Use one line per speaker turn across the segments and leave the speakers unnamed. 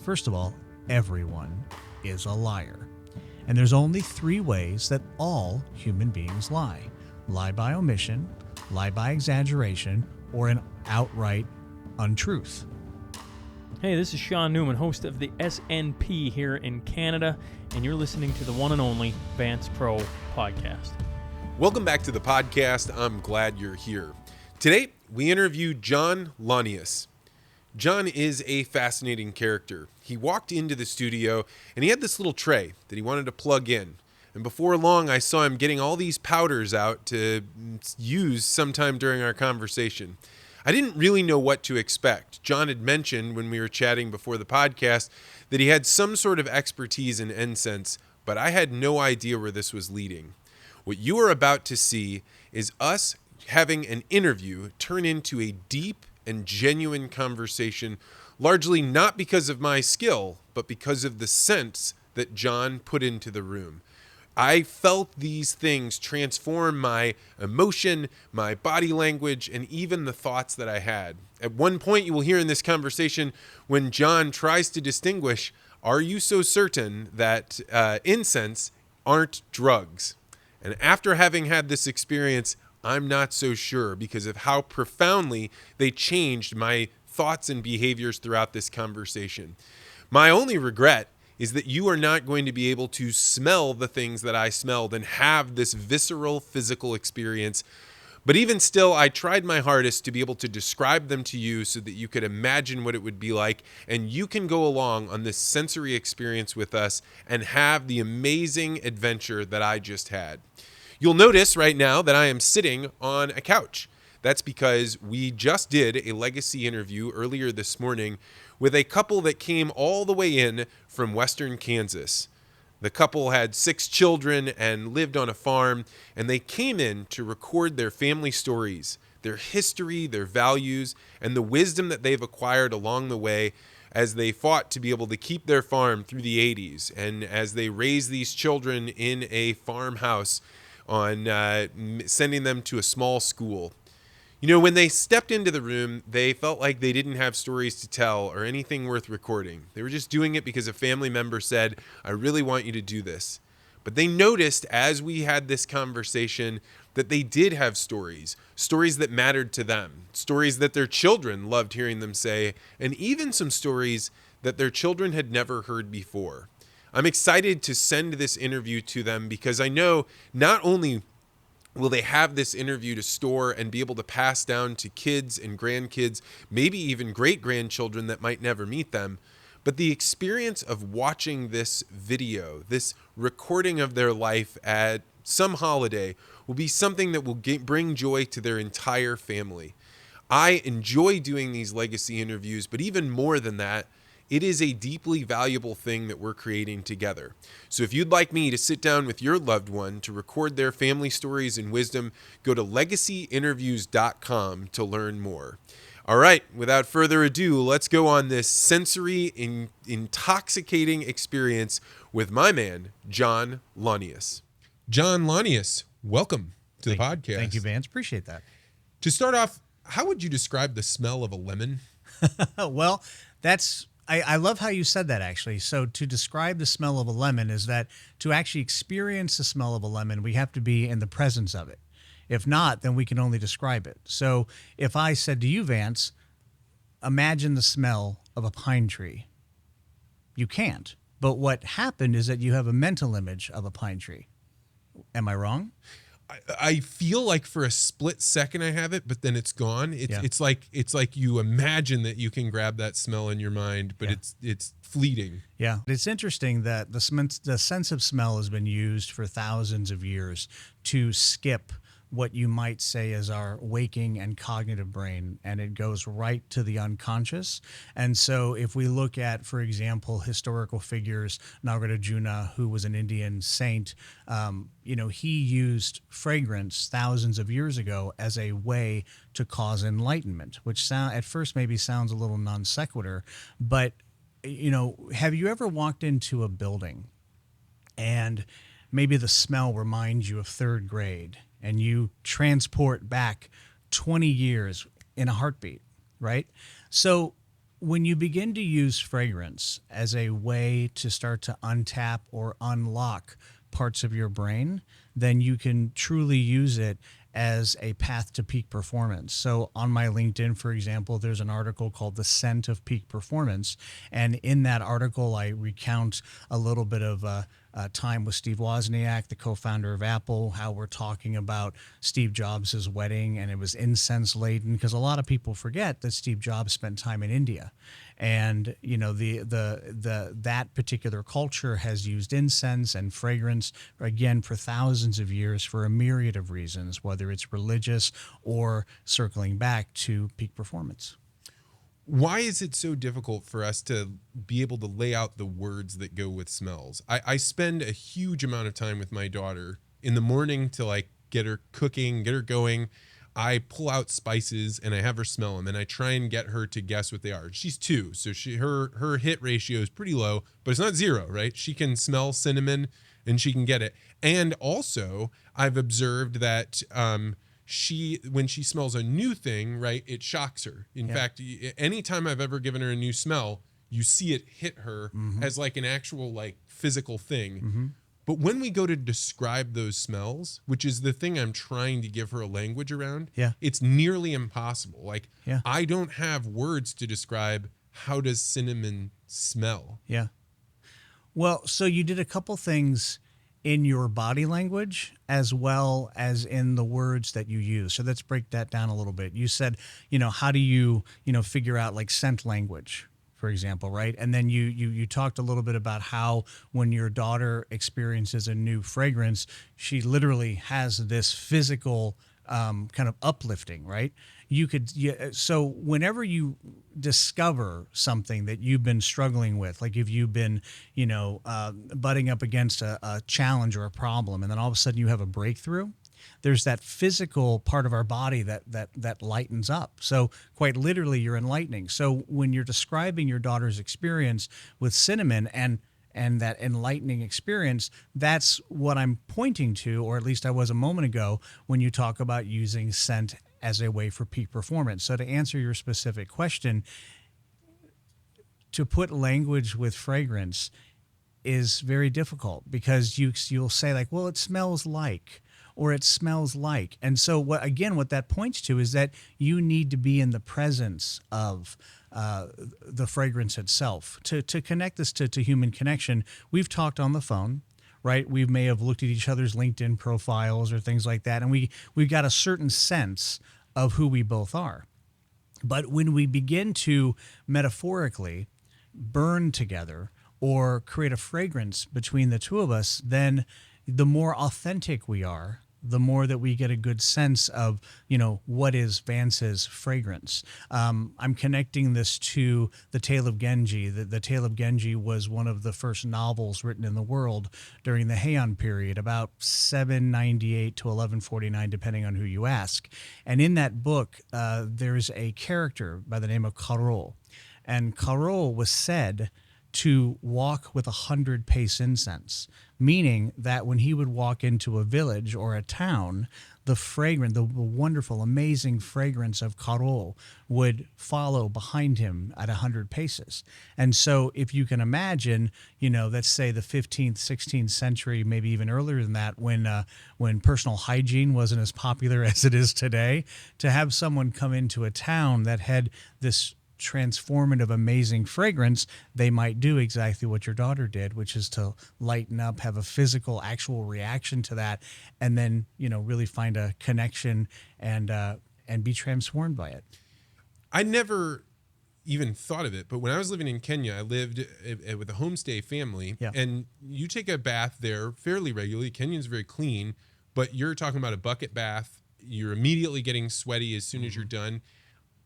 First of all, everyone is a liar. And there's only three ways that all human beings lie. Lie by omission, lie by exaggeration, or an outright untruth.
Hey, this is Sean Newman, host of the SNP here in Canada, and you're listening to the one and only Vance Pro podcast.
Welcome back to the podcast. I'm glad you're here. Today, we interview John Launius. John is a fascinating character. He walked into the studio and he had this little tray that he wanted to plug in. And before long, I saw him getting all these powders out to use sometime during our conversation. I didn't really know what to expect. John had mentioned when we were chatting before the podcast that he had some sort of expertise in incense, but I had no idea where this was leading. What you are about to see is us having an interview turn into a deep and genuine conversation, largely not because of my skill, but because of the sense that John put into the room. I felt these things transform my emotion, my body language, and even the thoughts that I had. At one point, you will hear in this conversation when John tries to distinguish, are you so certain that incense aren't drugs? And after having had this experience, I'm not so sure because of how profoundly they changed my thoughts and behaviors throughout this conversation. My only regret is that you are not going to be able to smell the things that I smelled and have this visceral physical experience. But even still, I tried my hardest to be able to describe them to you so that you could imagine what it would be like, and you can go along on this sensory experience with us and have the amazing adventure that I just had. You'll notice right now that I am sitting on a couch. That's because we just did a legacy interview earlier this morning with a couple that came all the way in from western Kansas. The couple had 6 children and lived on a farm, and they came in to record their family stories, their history, their values, and the wisdom that they've acquired along the way as they fought to be able to keep their farm through the 80s, and as they raised these children in a farmhouse on sending them to a small school. You know, when they stepped into the room, they felt like they didn't have stories to tell or anything worth recording. They were just doing it because a family member said, I really want you to do this. But they noticed as we had this conversation that they did have stories that mattered to them, stories that their children loved hearing them say, and even some stories that their children had never heard before. I'm excited to send this interview to them because I know not only will they have this interview to store and be able to pass down to kids and grandkids, maybe even great-grandchildren that might never meet them, but the experience of watching this video, this recording of their life at some holiday, will be something that will bring joy to their entire family. I enjoy doing these legacy interviews, but even more than that, it is a deeply valuable thing that we're creating together. So if you'd like me to sit down with your loved one to record their family stories and wisdom, go to legacyinterviews.com to learn more. All right, without further ado, let's go on this sensory, intoxicating experience with my man, John Launius. John Launius, welcome to the podcast.
Thank you, Vance. Appreciate that.
To start off, how would you describe the smell of a lemon?
Well, I love how you said that, actually. So to describe the smell of a lemon is that to actually experience the smell of a lemon, we have to be in the presence of it. If not, then we can only describe it. So if I said to you, Vance, imagine the smell of a pine tree, you can't. But what happened is that you have a mental image of a pine tree. Am I wrong?
I feel like for a split second I have it, but then it's gone. It's like you imagine that you can grab that smell in your mind, but it's fleeting.
Yeah, it's interesting that the sense of smell has been used for thousands of years to skip what you might say is our waking and cognitive brain, and it goes right to the unconscious. And so if we look at, for example, historical figures, Nagarjuna, who was an Indian saint, he used fragrance thousands of years ago as a way to cause enlightenment, which at first maybe sounds a little non sequitur, but have you ever walked into a building and maybe the smell reminds you of third grade, and you transport back 20 years in a heartbeat, right? So when you begin to use fragrance as a way to start to untap or unlock parts of your brain, then you can truly use it as a path to peak performance. So on my LinkedIn, for example, there's an article called The Scent of Peak Performance. And in that article, I recount a little bit of time with Steve Wozniak, the co-founder of Apple, how we're talking about Steve Jobs' wedding, and it was incense laden, because a lot of people forget that Steve Jobs spent time in India. And that particular culture has used incense and fragrance again for thousands of years for a myriad of reasons, whether it's religious or circling back to peak performance.
Why is it so difficult for us to be able to lay out the words that go with smells? I spend a huge amount of time with my daughter in the morning to like get her cooking, get her going. I pull out spices and I have her smell them, and I try and get her to guess what they are. She's 2, so her hit ratio is pretty low, but it's not 0, right? She can smell cinnamon and she can get it. And also, I've observed that when she smells a new thing, right, it shocks her. In fact, anytime I've ever given her a new smell, you see it hit her as like an actual like physical thing. But when we go to describe those smells, which is the thing I'm trying to give her a language around, it's nearly impossible. Like, I don't have words to describe how does cinnamon smell.
Yeah. Well, so you did a couple things in your body language as well as in the words that you use. So let's break that down a little bit. You said, how do you, figure out like scent language, for example, right? And then you talked a little bit about how when your daughter experiences a new fragrance, she literally has this physical kind of uplifting, right? So whenever you discover something that you've been struggling with, like if you've been, butting up against a challenge or a problem, and then all of a sudden you have a breakthrough, there's that physical part of our body that lightens up. So quite literally, you're enlightening. So when you're describing your daughter's experience with cinnamon and that enlightening experience, that's what I'm pointing to, or at least I was a moment ago, when you talk about using scent as a way for peak performance. So to answer your specific question, to put language with fragrance is very difficult, because you'll say like, well, it smells like, or it smells like. And so what that points to is that you need to be in the presence of the fragrance itself. To connect this to human connection, we've talked on the phone, right? We may have looked at each other's LinkedIn profiles or things like that, and we've got a certain sense of who we both are. But when we begin to metaphorically burn together or create a fragrance between the two of us, then the more authentic we are, the more that we get a good sense of, what is Vance's fragrance. I'm connecting this to The Tale of Genji. The Tale of Genji was one of the first novels written in the world during the Heian period, about 798 to 1149, depending on who you ask. And in that book, there's a character by the name of Karo. And Karo was said to walk with 100-pace incense, meaning that when he would walk into a village or a town, the wonderful, amazing fragrance of Karo would follow behind him at 100 paces. And so if you can imagine, let's say the 15th, 16th century, maybe even earlier than that, when personal hygiene wasn't as popular as it is today, to have someone come into a town that had this transformative, amazing fragrance, they might do exactly what your daughter did, which is to lighten up, have a physical, actual reaction to that, and then really find a connection and be transformed by it.
I never even thought of it, but when I was living in Kenya, I lived with a homestay family, and you take a bath there fairly regularly. Kenya's very clean, but you're talking about a bucket bath. You're immediately getting sweaty as soon as you're done.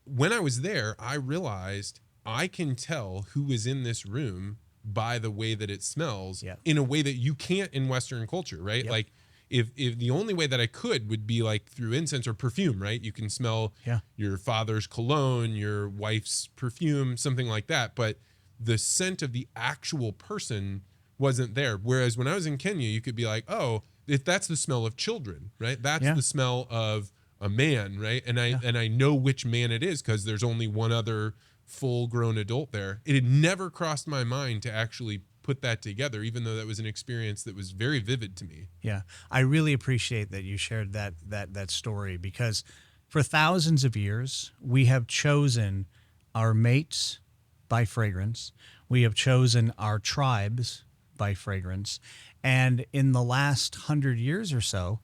When I was there, I realized I can tell who is in this room by the way that it smells in a way that you can't in Western culture, right? Like if the only way that I could would be like through incense or perfume, right? You can smell your father's cologne, your wife's perfume, something like that. But the scent of the actual person wasn't there. Whereas when I was in Kenya, you could be like, oh, if that's the smell of children, right? That's the smell of a man, right? And I know which man it is because there's only one other full-grown adult there. It had never crossed my mind to actually put that together, even though that was an experience that was very vivid to me.
Yeah, I really appreciate that you shared that story, because for thousands of years we have chosen our mates by fragrance. We have chosen our tribes by fragrance. And in the last 100 years or so,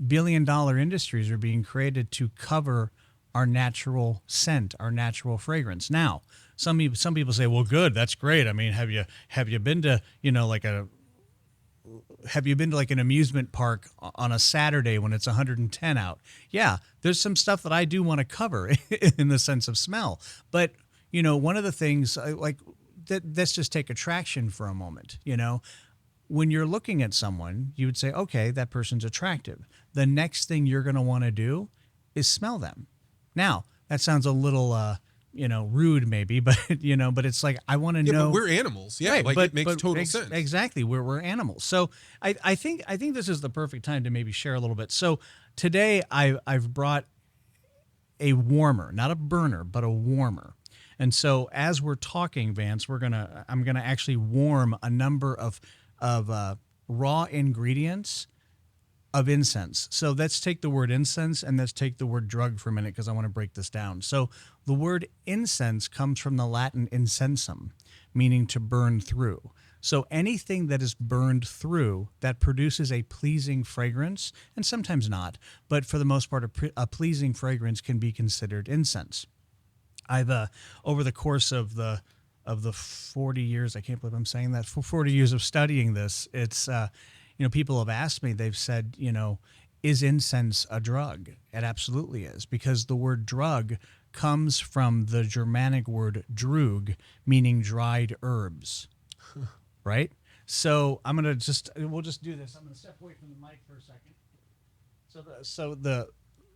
billion-dollar industries are being created to cover our natural scent, our natural fragrance. Now, some people say, "Well, good, that's great. I mean, have you been to like an amusement park on a Saturday when it's 110 out?" Yeah, there's some stuff that I do want to cover in the sense of smell. But one of the things let's just take attraction for a moment. When you're looking at someone, you would say, "Okay, that person's attractive." The next thing you're going to want to do is smell them. Now, that sounds a little, rude maybe, but it's like, I want to know.
But we're animals. Yeah,
Right,
it makes total sense.
Exactly, we're animals. So I think this is the perfect time to maybe share a little bit. So today I've brought a warmer, not a burner, but a warmer. And so as we're talking, Vance, I'm gonna actually warm a number of raw ingredients of incense. So let's take the word incense and let's take the word drug for a minute, because I want to break this down. So the word incense comes from the Latin incensum, meaning to burn through. So anything that is burned through that produces a pleasing fragrance, and sometimes not, but for the most part, a pleasing fragrance can be considered incense. I've over the course of the 40 years, I can't believe I'm saying that, for 40 years of studying this, it's people have asked me, they've said, is incense a drug? It absolutely is, because the word drug comes from the Germanic word drug, meaning dried herbs, right? So we'll just do this. I'm going to step away from the mic for a second. So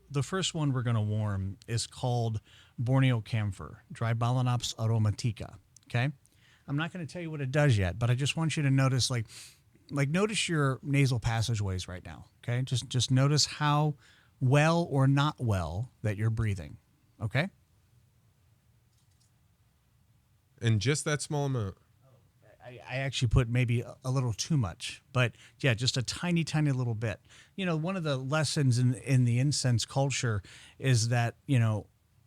the first one we're going to warm is called Borneo camphor, Drybalaenops aromatica, okay? I'm not going to tell you what it does yet, but I just want you to notice, notice your nasal passageways right now, okay? Just notice how well or not well that you're breathing, okay?
And just that small amount.
I actually put maybe a little too much, but yeah, just a tiny, tiny little bit. One of the lessons in the incense culture is that,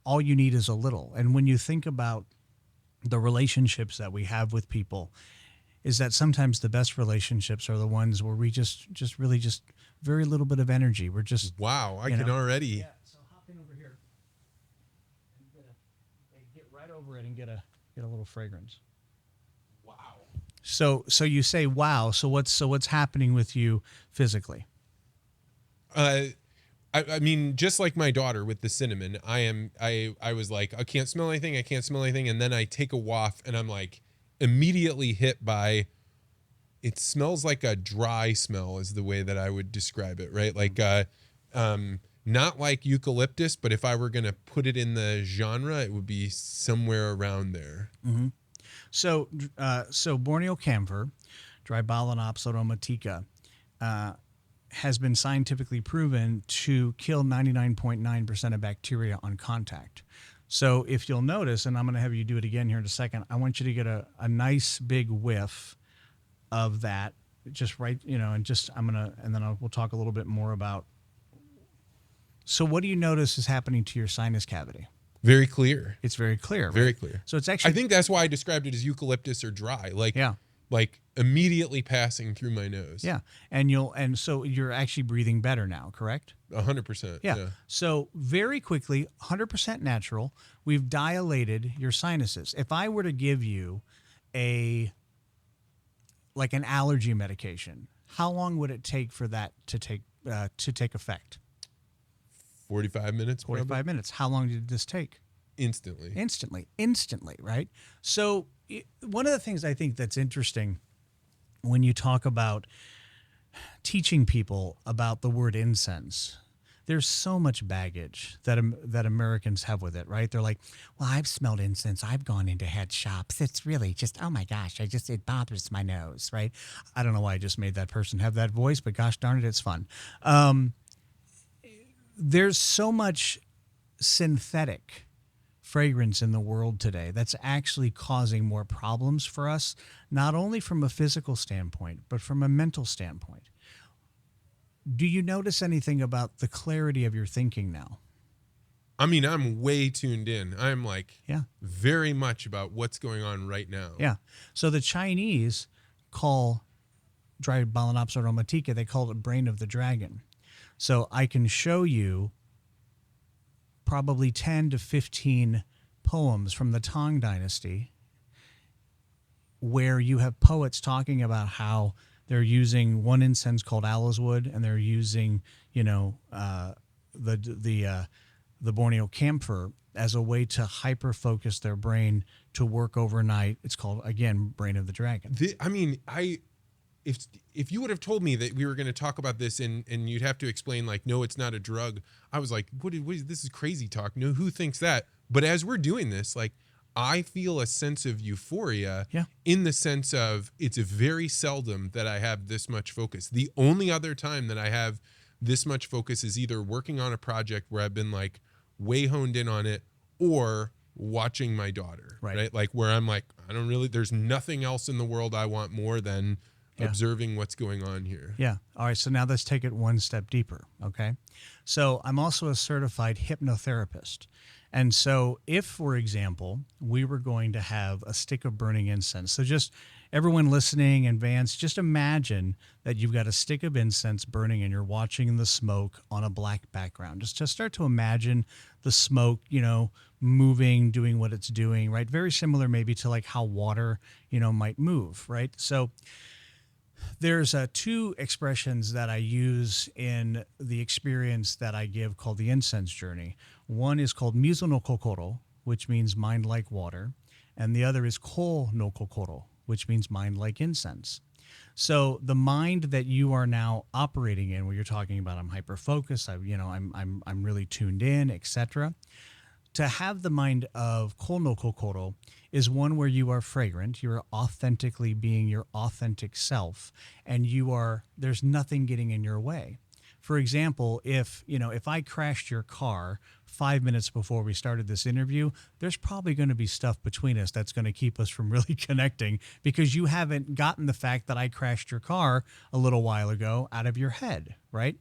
all you need is a little. And when you think about the relationships that we have with people, is that sometimes the best relationships are the ones where we just really very little bit of energy. We're just,
wow, I can already.
Yeah, so hop in over here and get right over it and get a little fragrance.
Wow.
So you say, wow. So what's happening with you physically?
I mean, just like my daughter with the cinnamon, I was like, I can't smell anything. And then I take a waft and I'm like immediately hit by, it smells like a dry smell is the way that I would describe it. Right. Like, not like eucalyptus, but if I were going to put it in the genre, it would be somewhere around there.
Mm-hmm. So Borneo camphor, Drybalaenops aromatica, has been scientifically proven to kill 99.9% of bacteria on contact. So if you'll notice, and I'm going to have you do it again here in a second, I want you to get a nice big whiff of that, just right, and then we'll talk a little bit more about. So what do you notice is happening to your sinus cavity?
Very clear.
It's very clear. Right?
Very clear.
So it's actually,
I think that's why I described it as eucalyptus or dry.
Yeah.
Like immediately passing through my nose.
Yeah. And so you're actually breathing better now, correct?
100%.
Yeah. So very quickly, 100% natural, we've dilated your sinuses. If I were to give you an allergy medication, how long would it take for that to take effect?
45 minutes.
45 minutes. How long did this take? Instantly, right? So one of the things I think that's interesting when you talk about teaching people about the word incense, there's so much baggage that Americans have with it, right? They're like, well, I've smelled incense. I've gone into head shops. It's really just, oh my gosh, it bothers my nose, right? I don't know why I just made that person have that voice, but gosh darn it, it's fun. There's so much synthetic fragrance in the world today that's actually causing more problems for us, not only from a physical standpoint, but from a mental standpoint. Do you notice anything about the clarity of your thinking now?
I mean, I'm way tuned in. I'm like
Yeah.
very much about what's going on right now.
Yeah. So the Chinese call dry Balanopsis aromatica, they call it brain of the dragon. So I can show you probably 10 to 15 poems from the Tang Dynasty where you have poets talking about how they're using one incense called aloes wood, and they're using, the Borneo camphor as a way to hyper-focus their brain to work overnight. It's called, again, brain of the dragon.
If you would have told me that we were going to talk about this and you'd have to explain like, no, it's not a drug, I was like, what is this? Is crazy talk. No, who thinks that? But as we're doing this, like, I feel a sense of euphoria in the sense of it's very seldom that I have this much focus. The only other time that I have this much focus is either working on a project where I've been like way honed in on it, or watching my daughter, right? Like where I'm like, there's nothing else in the world I want more than observing what's going on here.
Yeah. All right. So now let's take it one step deeper. Okay. So I'm also a certified hypnotherapist. And so if, for example, we were going to have a stick of burning incense, so just everyone listening and Vance, just imagine that you've got a stick of incense burning and you're watching the smoke on a black background. Just start to imagine the smoke, moving, doing what it's doing, right? Very similar maybe to like how water, might move, right? So there's two expressions that I use in the experience that I give called the Incense Journey. One is called miso no kokoro, which means mind like water, and the other is ko no kokoro, which means mind like incense. So the mind that you are now operating in, where you're talking about I'm hyper-focused, I'm really tuned in, etc. To have the mind of ko no kokoro is one where you are fragrant, you're authentically being your authentic self, and there's nothing getting in your way. For example, if I crashed your car 5 minutes before we started this interview, there's probably going to be stuff between us that's going to keep us from really connecting because you haven't gotten the fact that I crashed your car a little while ago out of your head, right?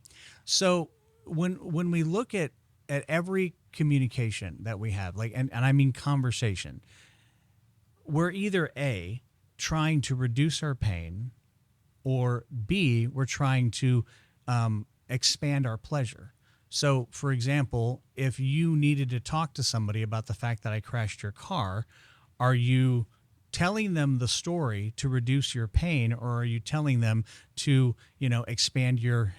So when we look at every communication that we have, and I mean conversation, we're either A, trying to reduce our pain, or B, we're trying to expand our pleasure. So, for example, if you needed to talk to somebody about the fact that I crashed your car, are you telling them the story to reduce your pain, or are you telling them to, expand your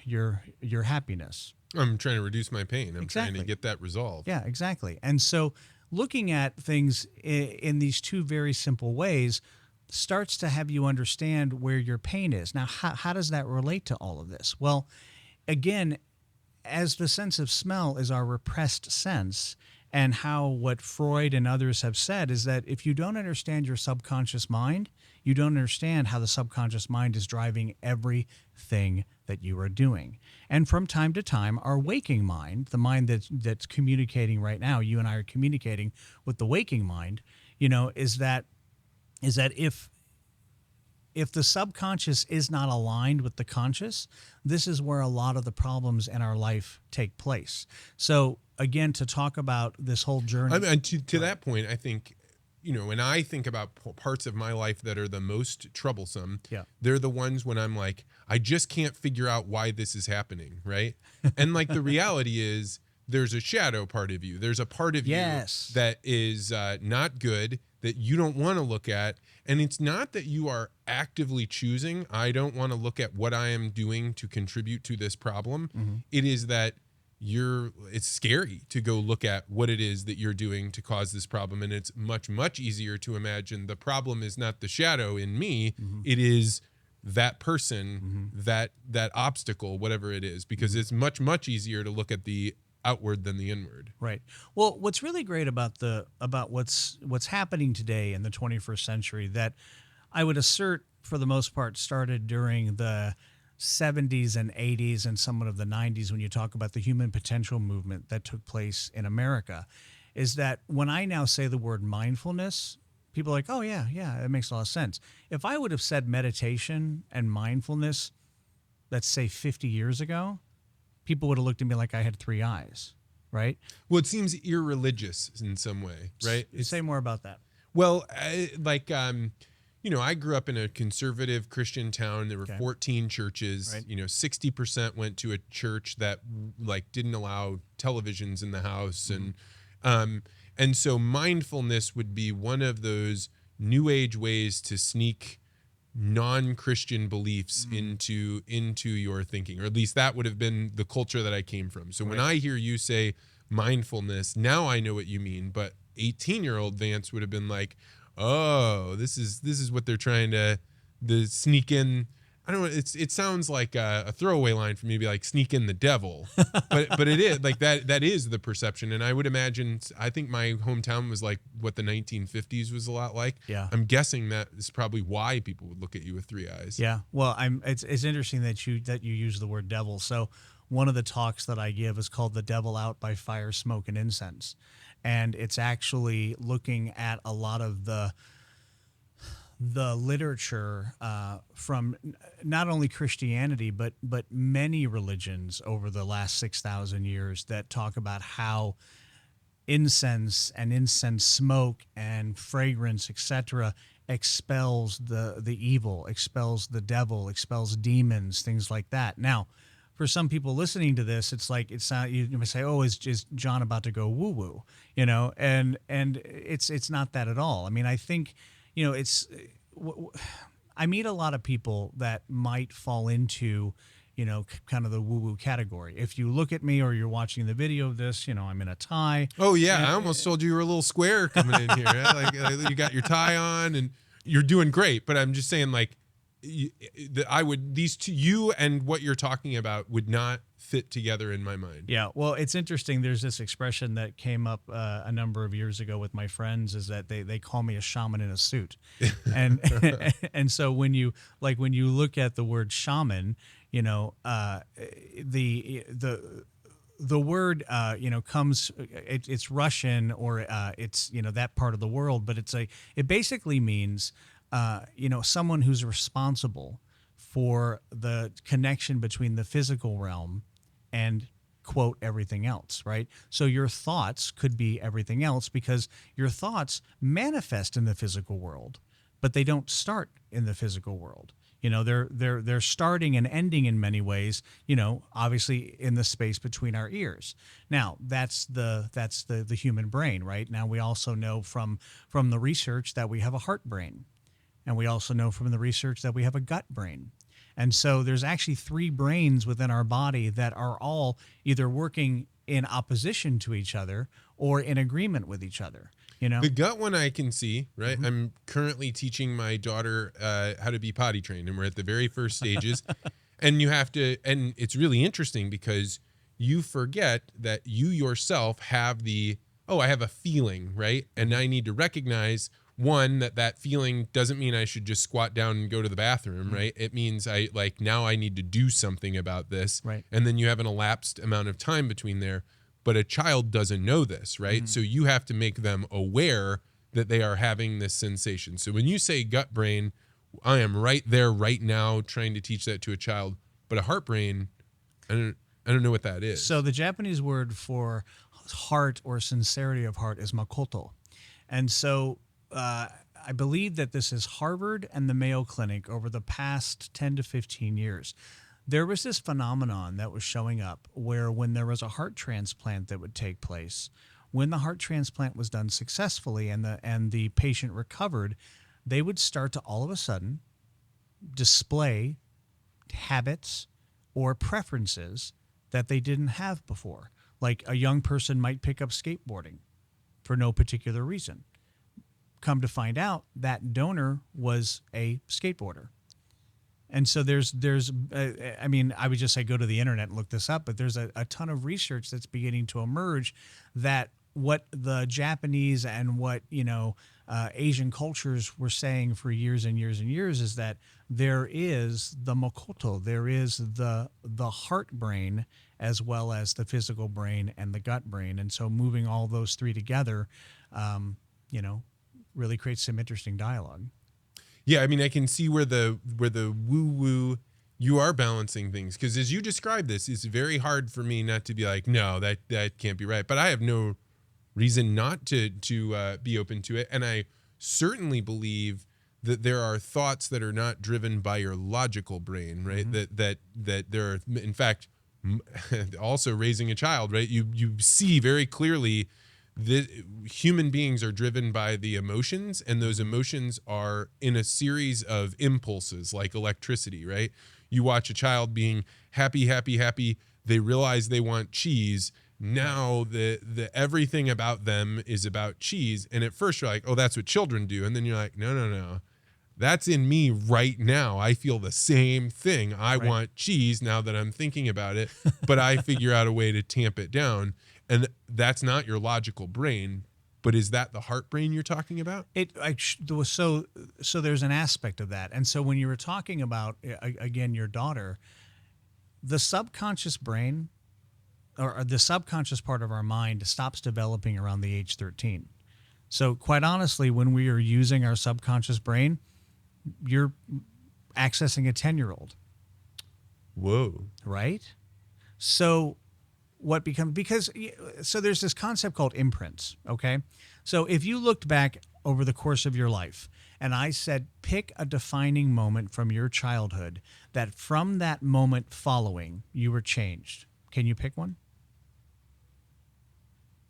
happiness?
I'm trying to reduce my pain. I'm trying to get that resolved.
Yeah, exactly. And so looking at things in these two very simple ways starts to have you understand where your pain is. Now, how does that relate to all of this? Well, again, as the sense of smell is our repressed sense, and how what Freud and others have said is that if you don't understand your subconscious mind, you don't understand how the subconscious mind is driving everything that you are doing. And from time to time, our waking mind, the mind that's communicating right now, you and I are communicating with the waking mind, is that if the subconscious is not aligned with the conscious, this is where a lot of the problems in our life take place. So again, to talk about this whole journey.
To that point, I think, when I think about parts of my life that are the most troublesome, they're the ones when I'm like, I just can't figure out why this is happening, right? And like the reality is there's a shadow part of you. There's a part of you that is not good, that you don't want to look at. And it's not that you are actively choosing, I don't want to look at what I am doing to contribute to this problem. Mm-hmm. It is that it's scary to go look at what it is that you're doing to cause this problem. And it's much, much easier to imagine the problem is not the shadow in me. Mm-hmm. It is that person, mm-hmm. that obstacle, whatever it is, because mm-hmm. it's much, much easier to look at the outward than the inward.
Right. Well, what's really great about what's happening today in the 21st century that I would assert for the most part started during the 70s and 80s and somewhat of the 90s when you talk about the human potential movement that took place in America, is that when I now say the word mindfulness, people are like, oh, yeah, it makes a lot of sense. If I would have said meditation and mindfulness, let's say 50 years ago, people would have looked at me like I had three eyes, right?
Well, it seems irreligious in some way, right?
Say more about that.
Well, I grew up in a conservative Christian town. There were 14 churches.
Right.
60% went to a church that like didn't allow televisions in the house, and so mindfulness would be one of those new age ways to sneak non-Christian beliefs into your thinking, or at least that would have been the culture that I came from. So when I hear you say mindfulness, now I know what you mean. But 18-year-old Vance would have been like, oh, this is what they're trying to sneak in. I don't know. It sounds like a throwaway line for me to be like sneak in the devil, but it is like that is the perception. And I would imagine, I think my hometown was like what the 1950s was a lot like.
Yeah.
I'm guessing that is probably why people would look at you with three eyes.
Yeah. Well, it's interesting that you use the word devil. So one of the talks that I give is called "The Devil Out by Fire, Smoke, and Incense," and it's actually looking at a lot of the literature from not only Christianity but many religions over the last 6,000 years that talk about how incense and incense smoke and fragrance, etc., expels the evil, expels the devil, expels demons, things like that. Now, for some people listening to this, it's like you may say, "Oh, is John about to go woo woo?" And it's not that at all. I mean, I think I meet a lot of people that might fall into kind of the woo woo category. If you look at me or you're watching the video of this, I'm in a tie.
Oh yeah, I almost told you were a little square coming in here. Right? Like you got your tie on and you're doing great, but I'm just saying like. These two, you and what you're talking about would not fit together in my mind.
Yeah, well, it's interesting. There's this expression that came up a number of years ago with my friends, is that they call me a shaman in a suit, and and so when you look at the word shaman, the word comes, it's Russian, or it's that part of the world, but it basically means someone who's responsible for the connection between the physical realm and, quote, everything else, right? So your thoughts could be everything else, because your thoughts manifest in the physical world, but they don't start in the physical world. They're starting and ending in many ways, obviously in the space between our ears. Now, that's the human brain, right? Now, we also know from the research that we have a heart brain. And we also know from the research that we have a gut brain. And so there's actually three brains within our body that are all either working in opposition to each other or in agreement with each other.
The gut one I can see, right? Mm-hmm. I'm currently teaching my daughter how to be potty trained, and we're at the very first stages. And you have to, and it's really interesting because you forget that you yourself have I have a feeling, right? And I need to recognize, one, that feeling doesn't mean I should just squat down and go to the bathroom, right? It means now I need to do something about this.
Right.
And then you have an elapsed amount of time between there. But a child doesn't know this, right? So you have to make them aware that they are having this sensation. So when you say gut brain, I am right there right now trying to teach that to a child. But a heart brain, I don't know what that is.
So the Japanese word for heart or sincerity of heart is makoto. And so I believe that this is Harvard and the Mayo Clinic over the past 10 to 15 years. There was this phenomenon that was showing up where when there was a heart transplant that would take place, when the heart transplant was done successfully and the patient recovered, they would start to all of a sudden display habits or preferences that they didn't have before. Like a young person might pick up skateboarding for no particular reason. Come to find out, that donor was a skateboarder. And so I would just say go to the internet and look this up, but there's a ton of research that's beginning to emerge that what the Japanese and what Asian cultures were saying for years and years and years is that there is the Makoto, there is the heart brain as well as the physical brain and the gut brain, and so moving all those three together, really creates some interesting dialogue.
Yeah, I mean, I can see where the woo woo. You are balancing things, because as you describe this, it's very hard for me not to be like, no, that can't be right. But I have no reason not to be open to it, and I certainly believe that there are thoughts that are not driven by your logical brain, right? Mm-hmm. That there are, in fact, also raising a child, right? You see very clearly that human beings are driven by the emotions, and those emotions are in a series of impulses like electricity, right? You watch a child being happy, happy, happy. They realize they want cheese. Now the everything about them is about cheese. And at first you're like, oh, that's what children do. And then you're like, no. That's in me right now. I feel the same thing. I want cheese now that I'm thinking about it, but I figure out a way to tamp it down. And that's not your logical brain. But is that the heart brain you're talking about?
So there's an aspect of that. And so when you were talking about, again, your daughter, the subconscious brain or the subconscious part of our mind stops developing around the age 13. So quite honestly, when we are using our subconscious brain, you're accessing a 10-year-old.
Whoa.
Right? So so there's this concept called imprints, okay? So if you looked back over the course of your life and I said, pick a defining moment from your childhood that from that moment following, you were changed. Can you pick one?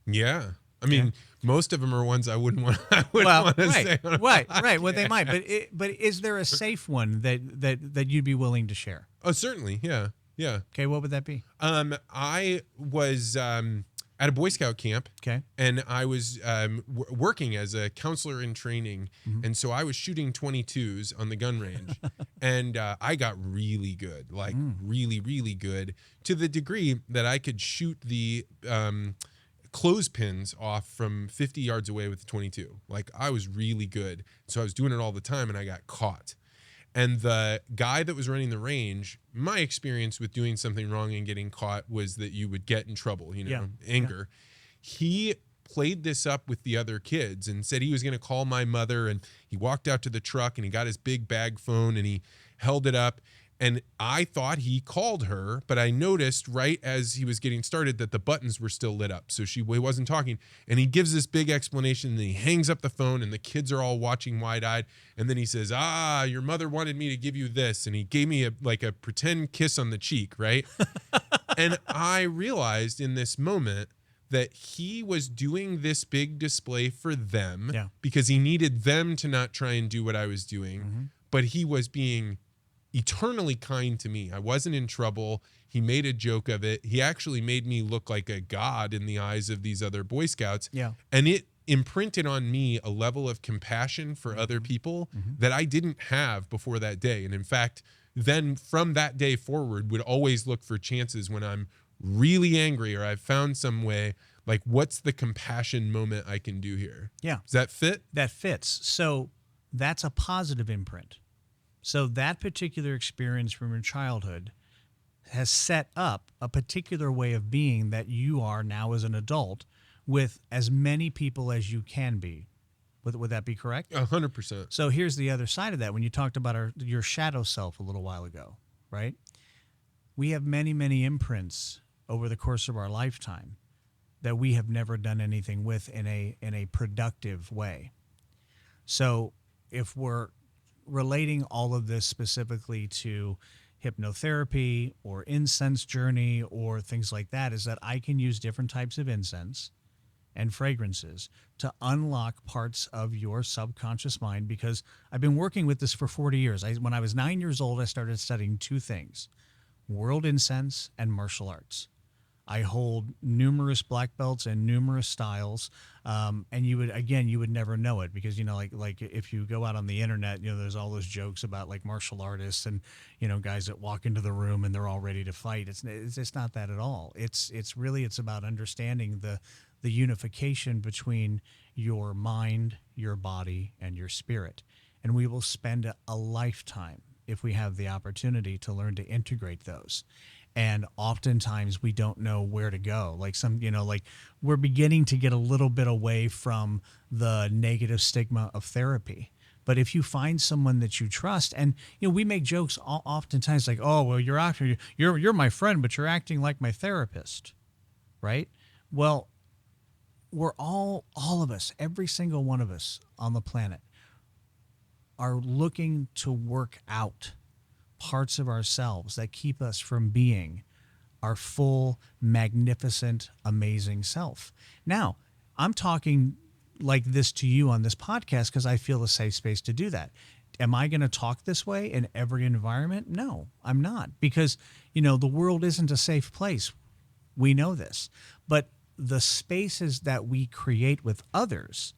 Yeah. I mean, most of them are ones I wouldn't want to say.
Right. Well, they might. But is there a safe one that you'd be willing to share?
Oh, certainly. Yeah. Yeah.
Okay, what would that be?
I was at a Boy Scout camp.
Okay.
And I was working as a counselor in training. Mm-hmm. And so I was shooting 22s on the gun range. And I got really good, really, really good, to the degree that I could shoot the clothespins off from 50 yards away with the 22. Like, I was really good. So I was doing it all the time, and I got caught. And the guy that was running the range, my experience with doing something wrong and getting caught was that you would get in trouble, anger. Yeah. He played this up with the other kids and said he was going to call my mother, and he walked out to the truck and he got his big bag phone and he held it up. And I thought he called her, but I noticed right as he was getting started that the buttons were still lit up. So he wasn't talking. And he gives this big explanation, and then he hangs up the phone, and the kids are all watching wide-eyed. And then he says, your mother wanted me to give you this. And he gave me a pretend kiss on the cheek, right? And I realized in this moment that he was doing this big display for them because he needed them to not try and do what I was doing. Mm-hmm. But he was being eternally kind to me. I wasn't in trouble. He made a joke of it. He actually made me look like a god in the eyes of these other Boy Scouts. Yeah. And it imprinted on me a level of compassion for other people that I didn't have before that day. And in fact, then from that day forward, would always look for chances when I'm really angry or I've found some way, like, what's the compassion moment I can do here?
Yeah.
Does that fit?
That fits. So that's a positive imprint. So that particular experience from your childhood has set up a particular way of being that you are now as an adult with as many people as you can be. Would that be correct?
100%.
So here's the other side of that. When you talked about your shadow self a little while ago, right? We have many, many imprints over the course of our lifetime that we have never done anything with in a productive way. So if we're relating all of this specifically to hypnotherapy or incense journey or things like that, is that I can use different types of incense and fragrances to unlock parts of your subconscious mind, because I've been working with this for 40 years. When I was 9 years old, I started studying two things: world incense and martial arts. I hold numerous black belts and numerous styles, and you would never know it because like if you go out on the internet, there's all those jokes about like martial artists and guys that walk into the room and they're all ready to fight. It's not that at all. It's about understanding the unification between your mind, your body, and your spirit. And we will spend a lifetime, if we have the opportunity, to learn to integrate those. And oftentimes we don't know where to go. Like we're beginning to get a little bit away from the negative stigma of therapy. But if you find someone that you trust, and we make jokes oftentimes like, "Oh, well, you're my friend, but you're acting like my therapist," right? Well, we're all of us, every single one of us on the planet, are looking to work out parts of ourselves that keep us from being our full, magnificent, amazing self. Now, I'm talking like this to you on this podcast because I feel a safe space to do that. Am I going to talk this way in every environment? No, I'm not, because, the world isn't a safe place. We know this. But the spaces that we create with others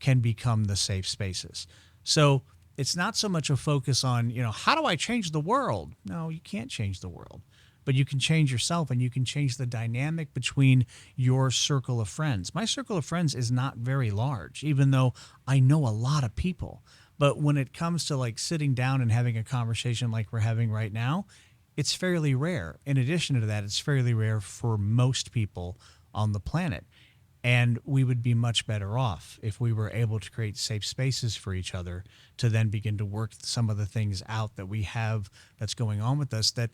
can become the safe spaces. So it's not so much a focus on, how do I change the world? No, you can't change the world. But you can change yourself, and you can change the dynamic between your circle of friends. My circle of friends is not very large, even though I know a lot of people. But when it comes to like sitting down and having a conversation like we're having right now, it's fairly rare. In addition to that, it's fairly rare for most people on the planet. And we would be much better off if we were able to create safe spaces for each other to then begin to work some of the things out that we have that's going on with us that,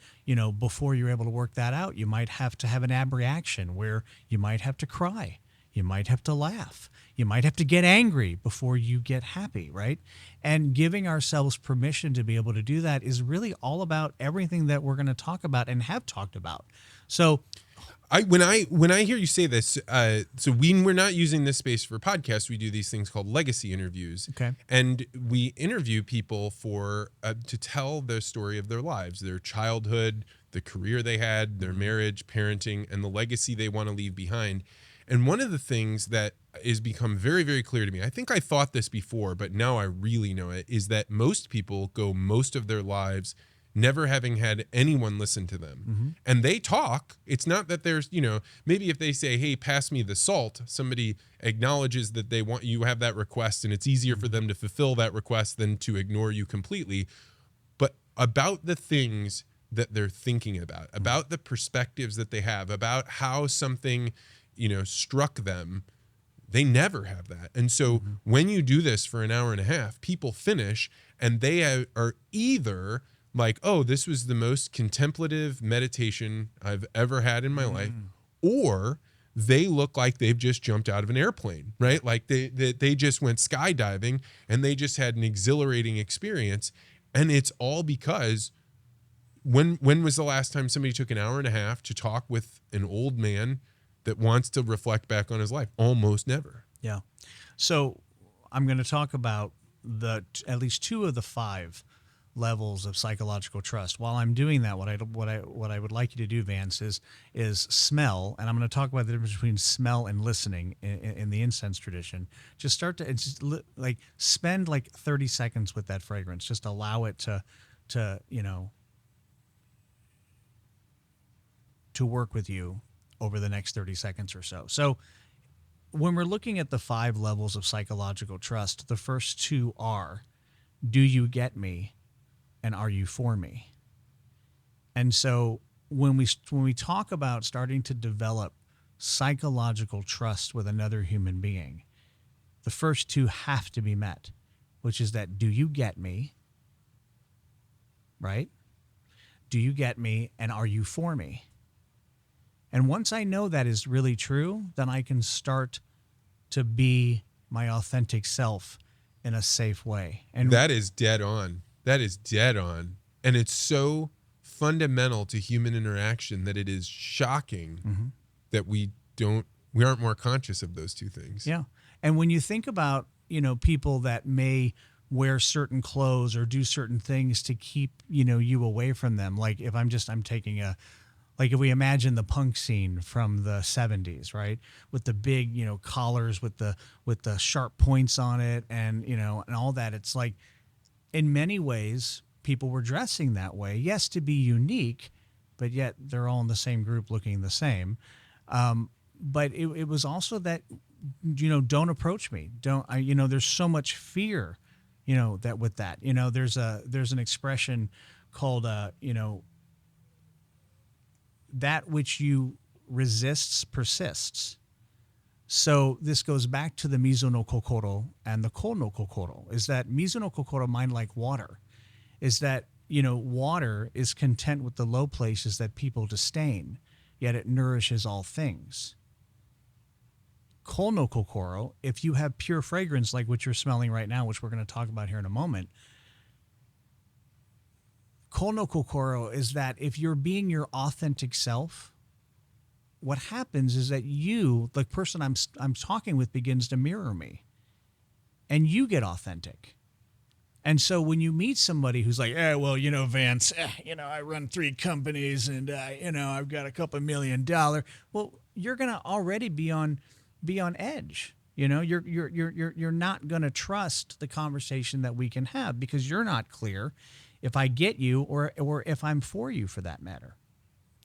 before you're able to work that out, you might have to have an abreaction where you might have to cry. You might have to laugh. You might have to get angry before you get happy, right? And giving ourselves permission to be able to do that is really all about everything that we're going to talk about and have talked about. So
when I hear you say this, so we're not using this space for podcasts. We do these things called legacy interviews.
Okay.
And we interview people for to tell the story of their lives, their childhood, the career they had, their marriage, parenting, and the legacy they want to leave behind. And one of the things that has become very, very clear to me, I think I thought this before, but now I really know it, is that most people go most of their lives never having had anyone listen to them.
Mm-hmm.
And they talk. It's not that there's, maybe if they say, hey, pass me the salt, somebody acknowledges that they want you have that request, and it's easier for them to fulfill that request than to ignore you completely. But about the things that they're thinking about the perspectives that they have, about how something, struck them, they never have that. And so when you do this for an hour and a half, people finish and they are either like, oh, this was the most contemplative meditation I've ever had in my life, or they look like they've just jumped out of an airplane, right? Like they just went skydiving and they just had an exhilarating experience. And it's all because when was the last time somebody took an hour and a half to talk with an old man that wants to reflect back on his life? Almost never.
Yeah. So I'm going to talk about at least 2 of the 5 levels of psychological trust. While I'm doing that, what I would like you to do, Vance, is smell, and I'm going to talk about the difference between smell and listening in the incense tradition. Just start to spend like 30 seconds with that fragrance. Just allow it to work with you over the next 30 seconds or so. So when we're looking at the 5 levels of psychological trust, the first 2 are, do you get me? And are you for me? And so when we talk about starting to develop psychological trust with another human being, the first 2 have to be met, which is that, do you get me? Right? Do you get me? And are you for me? And once I know that is really true, then I can start to be my authentic self in a safe way. And
that is dead on. That is dead on. And it's so fundamental to human interaction that it is shocking that we aren't more conscious of those 2 things.
Yeah. And when you think about, people that may wear certain clothes or do certain things to keep, you away from them. Like if if we imagine the punk scene from the 70s, right? With the big, collars with the sharp points on it and, and all that. It's like, in many ways, people were dressing that way. Yes, to be unique, but yet they're all in the same group looking the same. But it was also that, don't approach me. There's so much fear, that with that, there's an expression called, that which you resists persists. So this goes back to the mizo no kokoro and the ko no kokoro, is that mizo no kokoro, mind like water, is that, water is content with the low places that people disdain, yet it nourishes all things. Ko no kokoro, if you have pure fragrance like what you're smelling right now, which we're going to talk about here in a moment, ko no kokoro is that if you're being your authentic self, what happens is that you, the person I'm talking with, begins to mirror me, and you get authentic. And so when you meet somebody who's like, Vance, I run 3 companies and, I've got a couple $1 million. Well, you're going to already be on edge. You're not going to trust the conversation that we can have because you're not clear if I get you or if I'm for you, for that matter.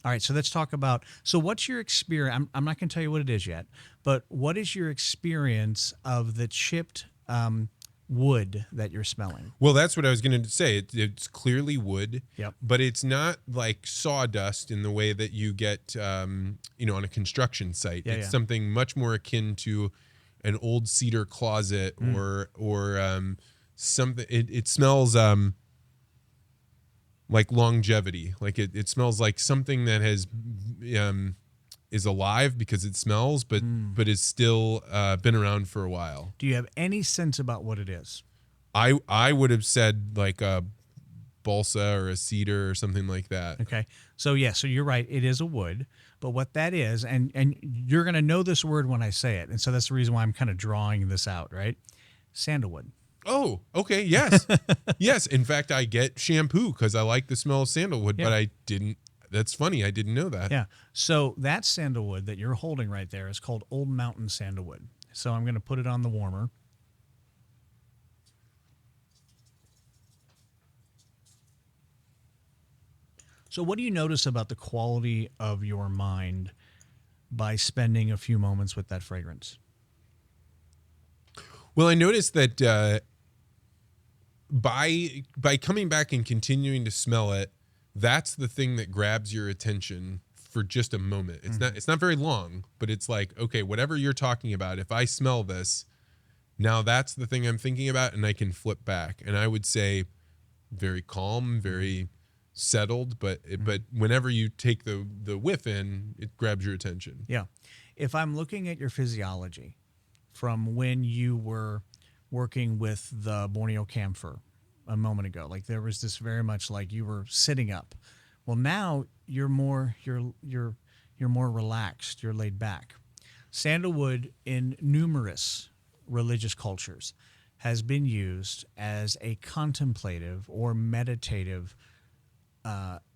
All right, so let's talk about, so what's your experience? I'm not going to tell you what it is yet, but what is your experience of the chipped wood that you're smelling?
Well, that's what I was going to say. It's clearly wood,
Yep.
But it's not like sawdust in the way that you get, on a construction site. It's something much more akin to an old cedar closet or something. It smells like longevity. Like it smells like something that has is alive because it smells, but is still been around for a while.
Do you have any sense about what it is?
I would have said like a balsa or a cedar or something like that.
Okay. So you're right. It is a wood, but what that is, and you're going to know this word when I say it. And so that's the reason why I'm kind of drawing this out, right? Sandalwood.
Oh, okay. Yes. Yes. In fact, I get shampoo because I like the smell of sandalwood, but I didn't. That's funny. I didn't know that.
Yeah. So that sandalwood that you're holding right there is called Old Mountain sandalwood. So I'm going to put it on the warmer. So what do you notice about the quality of your mind by spending a few moments with that fragrance?
Well, I noticed that by coming back and continuing to smell it, that's the thing that grabs your attention for just a moment. It's not very long, but it's like, okay, whatever you're talking about, if I smell this, now that's the thing I'm thinking about, and I can flip back. And I would say very calm, very settled, but whenever you take the whiff in, it grabs your attention.
Yeah. If I'm looking at your physiology from when you were working with the Borneo camphor a moment ago, like there was this very much like you were sitting up. Well, now you're more relaxed, you're laid back. Sandalwood in numerous religious cultures has been used as a contemplative or meditative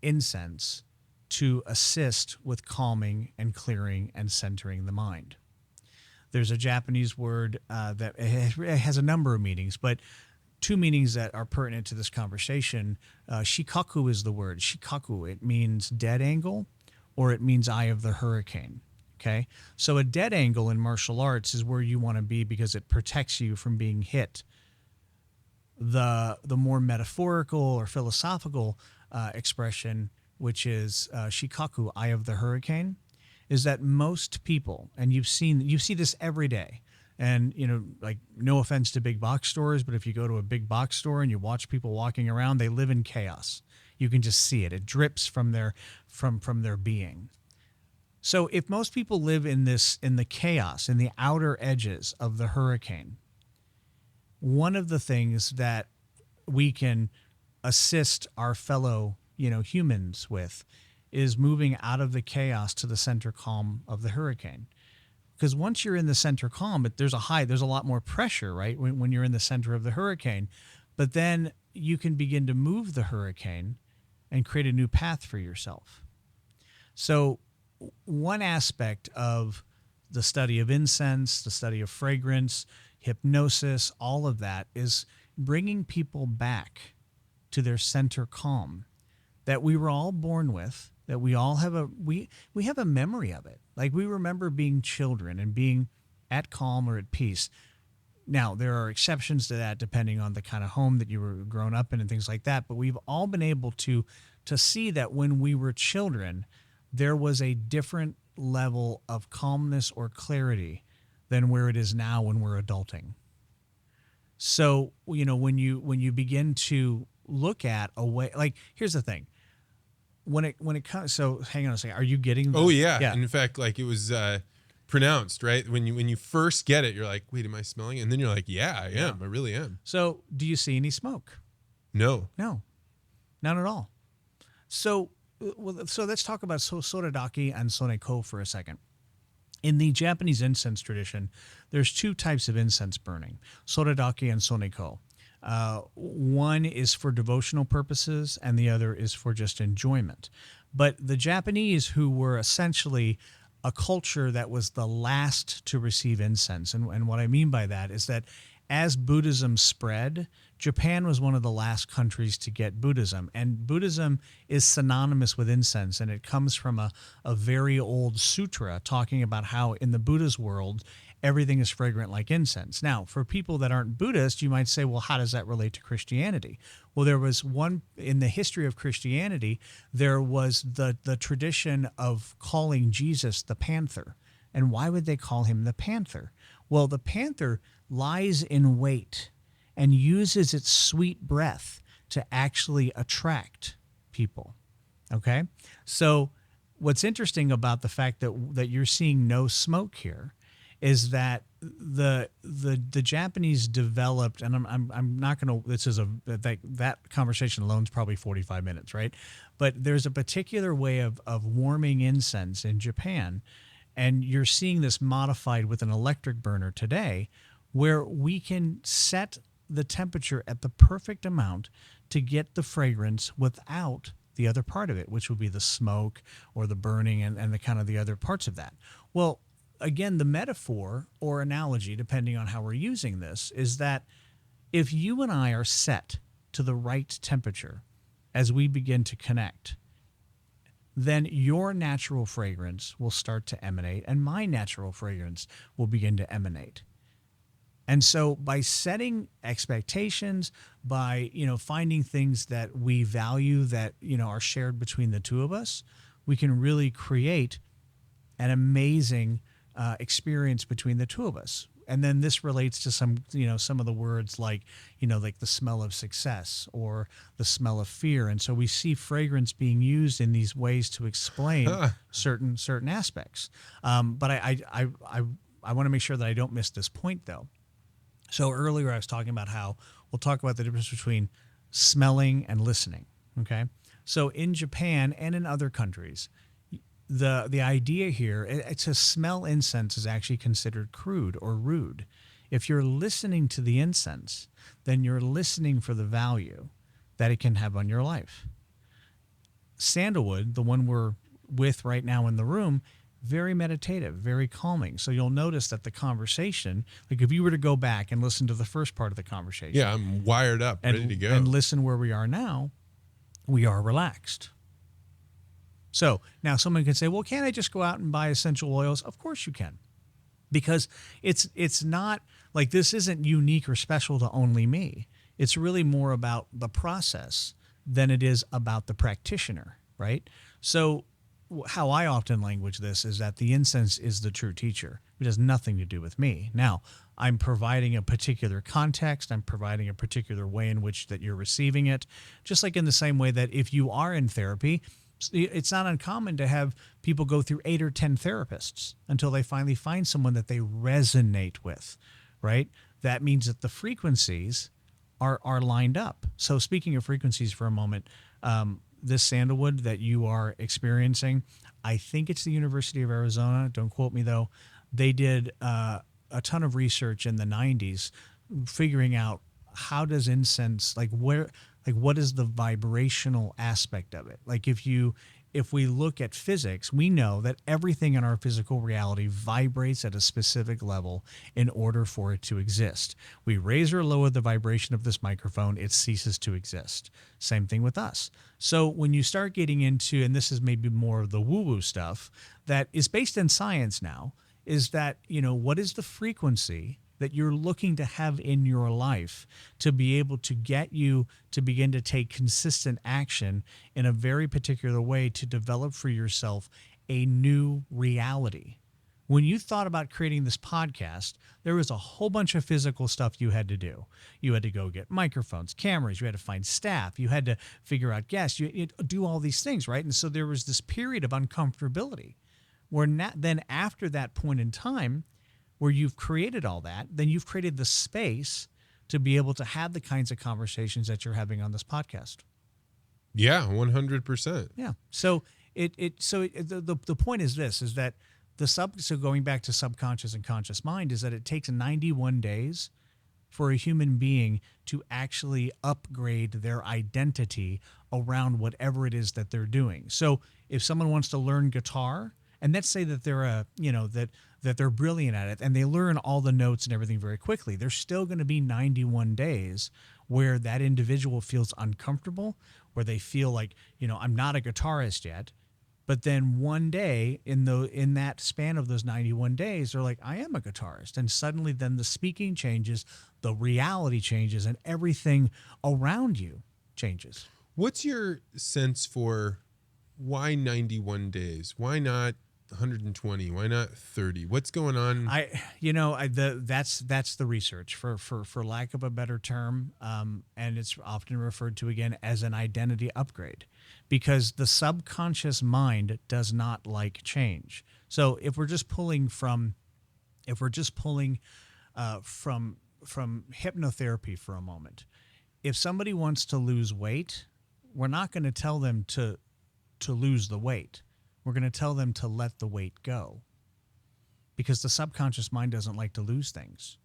incense to assist with calming and clearing and centering the mind. There's a Japanese word that it has a number of meanings, but 2 meanings that are pertinent to this conversation. Shikaku is the word. Shikaku, it means dead angle or it means eye of the hurricane. Okay? So a dead angle in martial arts is where you want to be because it protects you from being hit. The more metaphorical or philosophical expression, which is shikaku, eye of the hurricane, is that most people, and you see this every day, and like no offense to big box stores, but if you go to a big box store and you watch people walking around, they live in chaos. You can just see it. It drips from their being. So if most people live in the chaos, in the outer edges of the hurricane, one of the things that we can assist our fellow humans with is moving out of the chaos to the center calm of the hurricane. Because once you're in the center calm, there's a lot more pressure, right? When you're in the center of the hurricane, but then you can begin to move the hurricane and create a new path for yourself. So one aspect of the study of incense, the study of fragrance, hypnosis, all of that is bringing people back to their center calm. that we were all born with, that we all have we have a memory of it. Like we remember being children and being at calm or at peace. Now, there are exceptions to that depending on the kind of home that you were grown up in and things like that, but we've all been able to see that when we were children, there was a different level of calmness or clarity than where it is now when we're adulting. So, you know, when you begin to look at a way, like, here's the thing. When it comes, so hang on a second. Are you getting
Oh yeah. In fact, like it was pronounced, right? When you first get it, you're like, wait, am I smelling it? And then you're like, yeah, I am. I really am.
So do you see any smoke?
No.
No, none at all. So, so let's talk about soradaki and soneko for a second. In the Japanese incense tradition, there's two types of incense burning, soradaki and soneko. One is for devotional purposes and the other is for just enjoyment. But the Japanese, who were essentially a culture that was the last to receive incense, and what I mean by that is that as Buddhism spread, Japan was one of the last countries to get Buddhism. And Buddhism is synonymous with incense, and it comes from a very old sutra talking about how in the Buddha's world, everything is fragrant like incense. Now, for people that aren't Buddhist, you might say, well, how does that relate to Christianity? Well, there was one, in the history of Christianity, there was the tradition of calling Jesus the panther. And why would they call him the panther? Well, the panther lies in wait and uses its sweet breath to actually attract people. Okay? So what's interesting about the fact that you're seeing no smoke here is that the Japanese developed, and I'm not going to, this is that conversation alone is probably 45 minutes, right? But there's a particular way of warming incense in Japan, and you're seeing this modified with an electric burner today, where we can set the temperature at the perfect amount to get the fragrance without the other part of it, which would be the smoke or the burning and the kind of the other parts of that. Well, again, the metaphor or analogy, depending on how we're using this, is that if you and I are set to the right temperature as we begin to connect, then your natural fragrance will start to emanate and my natural fragrance will begin to emanate. And so by setting expectations, by, finding things that we value that, are shared between the two of us, we can really create an amazing experience between the two of us. And then this relates to some of the words like the smell of success or the smell of fear. And so we see fragrance being used in these ways to explain certain aspects. But I want to make sure that I don't miss this point though. So earlier I was talking about how we'll talk about the difference between smelling and listening. Okay. So in Japan and in other countries, the idea here, to smell incense is actually considered crude or rude. If you're listening to the incense, then you're listening for the value that it can have on your life. Sandalwood, the one we're with right now in the room, very meditative, very calming. So you'll notice that the conversation, like if you were to go back and listen to the first part of the conversation.
Yeah, I'm wired up, ready to go.
And listen where we are now, we are relaxed. So now someone can say, well, can't I just go out and buy essential oils? Of course you can. Because it's not like this isn't unique or special to only me. It's really more about the process than it is about the practitioner, right? So how I often language this is that the incense is the true teacher. It has nothing to do with me. Now, I'm providing a particular context. I'm providing a particular way in which that you're receiving it. Just like in the same way that if you are in therapy, it's not uncommon to have people go through 8 or 10 therapists until they finally find someone that they resonate with, right? That means that the frequencies are lined up. So speaking of frequencies for a moment, this sandalwood that you are experiencing, I think it's the University of Arizona. Don't quote me though. They did a ton of research in the 90s figuring out how does incense, what is the vibrational aspect of it? Like if you if we look at physics, we know that everything in our physical reality vibrates at a specific level in order for it to exist. We raise or lower the vibration of this microphone, it ceases to exist. Same thing with us. So when you start getting into, and this is maybe more of the woo-woo stuff that is based in science now, is that, what is the frequency that you're looking to have in your life to be able to get you to begin to take consistent action in a very particular way to develop for yourself a new reality. When you thought about creating this podcast, there was a whole bunch of physical stuff you had to do. You had to go get microphones, cameras, you had to find staff, you had to figure out guests, you do all these things, right? And so there was this period of uncomfortability where then after that point in time, where you've created all that, then you've created the space to be able to have the kinds of conversations that you're having on this podcast.
Yeah, 100%.
Yeah. So the point is this, is that so going back to subconscious and conscious mind, is that it takes 91 days for a human being to actually upgrade their identity around whatever it is that they're doing. So if someone wants to learn guitar, and let's say that they're that they're brilliant at it and they learn all the notes and everything very quickly, there's still going to be 91 days where that individual feels uncomfortable, where they feel like, I'm not a guitarist yet. But then one day in that span of those 91 days, they're like, I am a guitarist. And suddenly then the speaking changes, the reality changes, and everything around you changes.
What's your sense for why 91 days? Why not 120? Why not 30? What's going on?
That's the research for lack of a better term, and it's often referred to again as an identity upgrade, because the subconscious mind does not like change. So if we're just pulling from hypnotherapy for a moment, if somebody wants to lose weight, we're not going to tell them to lose the weight. We're going to tell them to let the weight go, because the subconscious mind doesn't like to lose things.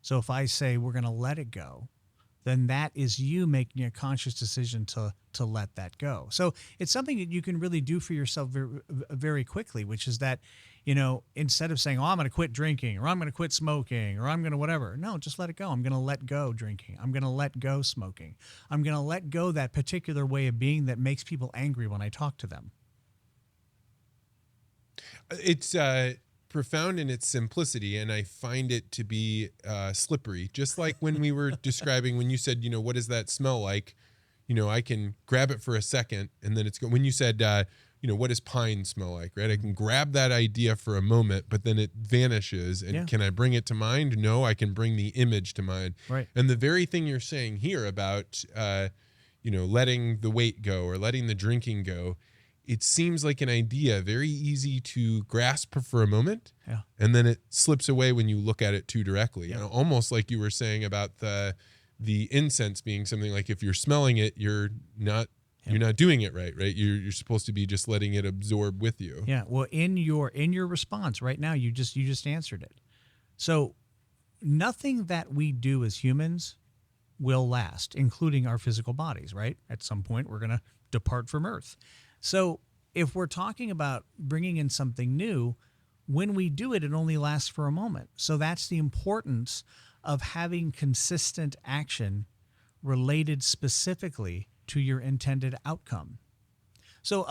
So if I say we're going to let it go, then that is you making a conscious decision to let that go. So it's something that you can really do for yourself very, very quickly, which is that, instead of saying, I'm going to quit drinking, or I'm going to quit smoking, or I'm going to whatever. No, just let it go. I'm going to let go drinking. I'm going to let go smoking. I'm going to let go that particular way of being that makes people angry when I talk to them.
It's profound in its simplicity, and I find it to be slippery. Just like when we were describing, when you said, what does that smell like? I can grab it for a second, and then it's when you said, what does pine smell like, right? I can grab that idea for a moment, but then it vanishes. And Can I bring it to mind? No, I can bring the image to mind.
Right.
And the very thing you're saying here about, letting the weight go or letting the drinking go, it seems like an idea very easy to grasp for a moment, and then it slips away when you look at it too directly.
Yeah.
Almost like you were saying about the incense being something like, if you're smelling it, you're not doing it right? You're supposed to be just letting it absorb with you.
Yeah. Well, in your response right now, you just answered it. So nothing that we do as humans will last, including our physical bodies, right? At some point, we're going to depart from Earth. So if we're talking about bringing in something new, when we do it, it only lasts for a moment. So that's the importance of having consistent action related specifically to your intended outcome. So,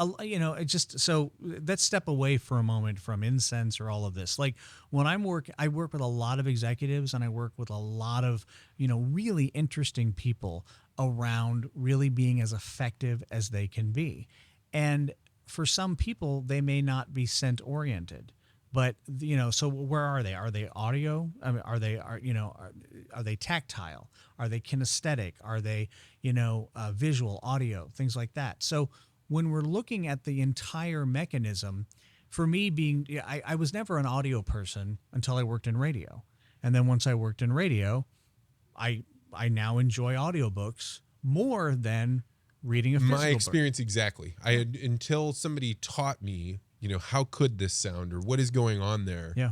let's step away for a moment from incense or all of this. Like when I work with a lot of executives, and I work with a lot of, really interesting people around really being as effective as they can be. And for some people, they may not be scent oriented, but so where are they? Are they audio? I mean, are they tactile? Are they kinesthetic? Are they, visual, audio, things like that? So when we're looking at the entire mechanism, for me I was never an audio person until I worked in radio. And then once I worked in radio, I now enjoy audiobooks more than reading a physical
My experience
book.
Exactly. I had, until somebody taught me, how could this sound or what is going on there?
Yeah.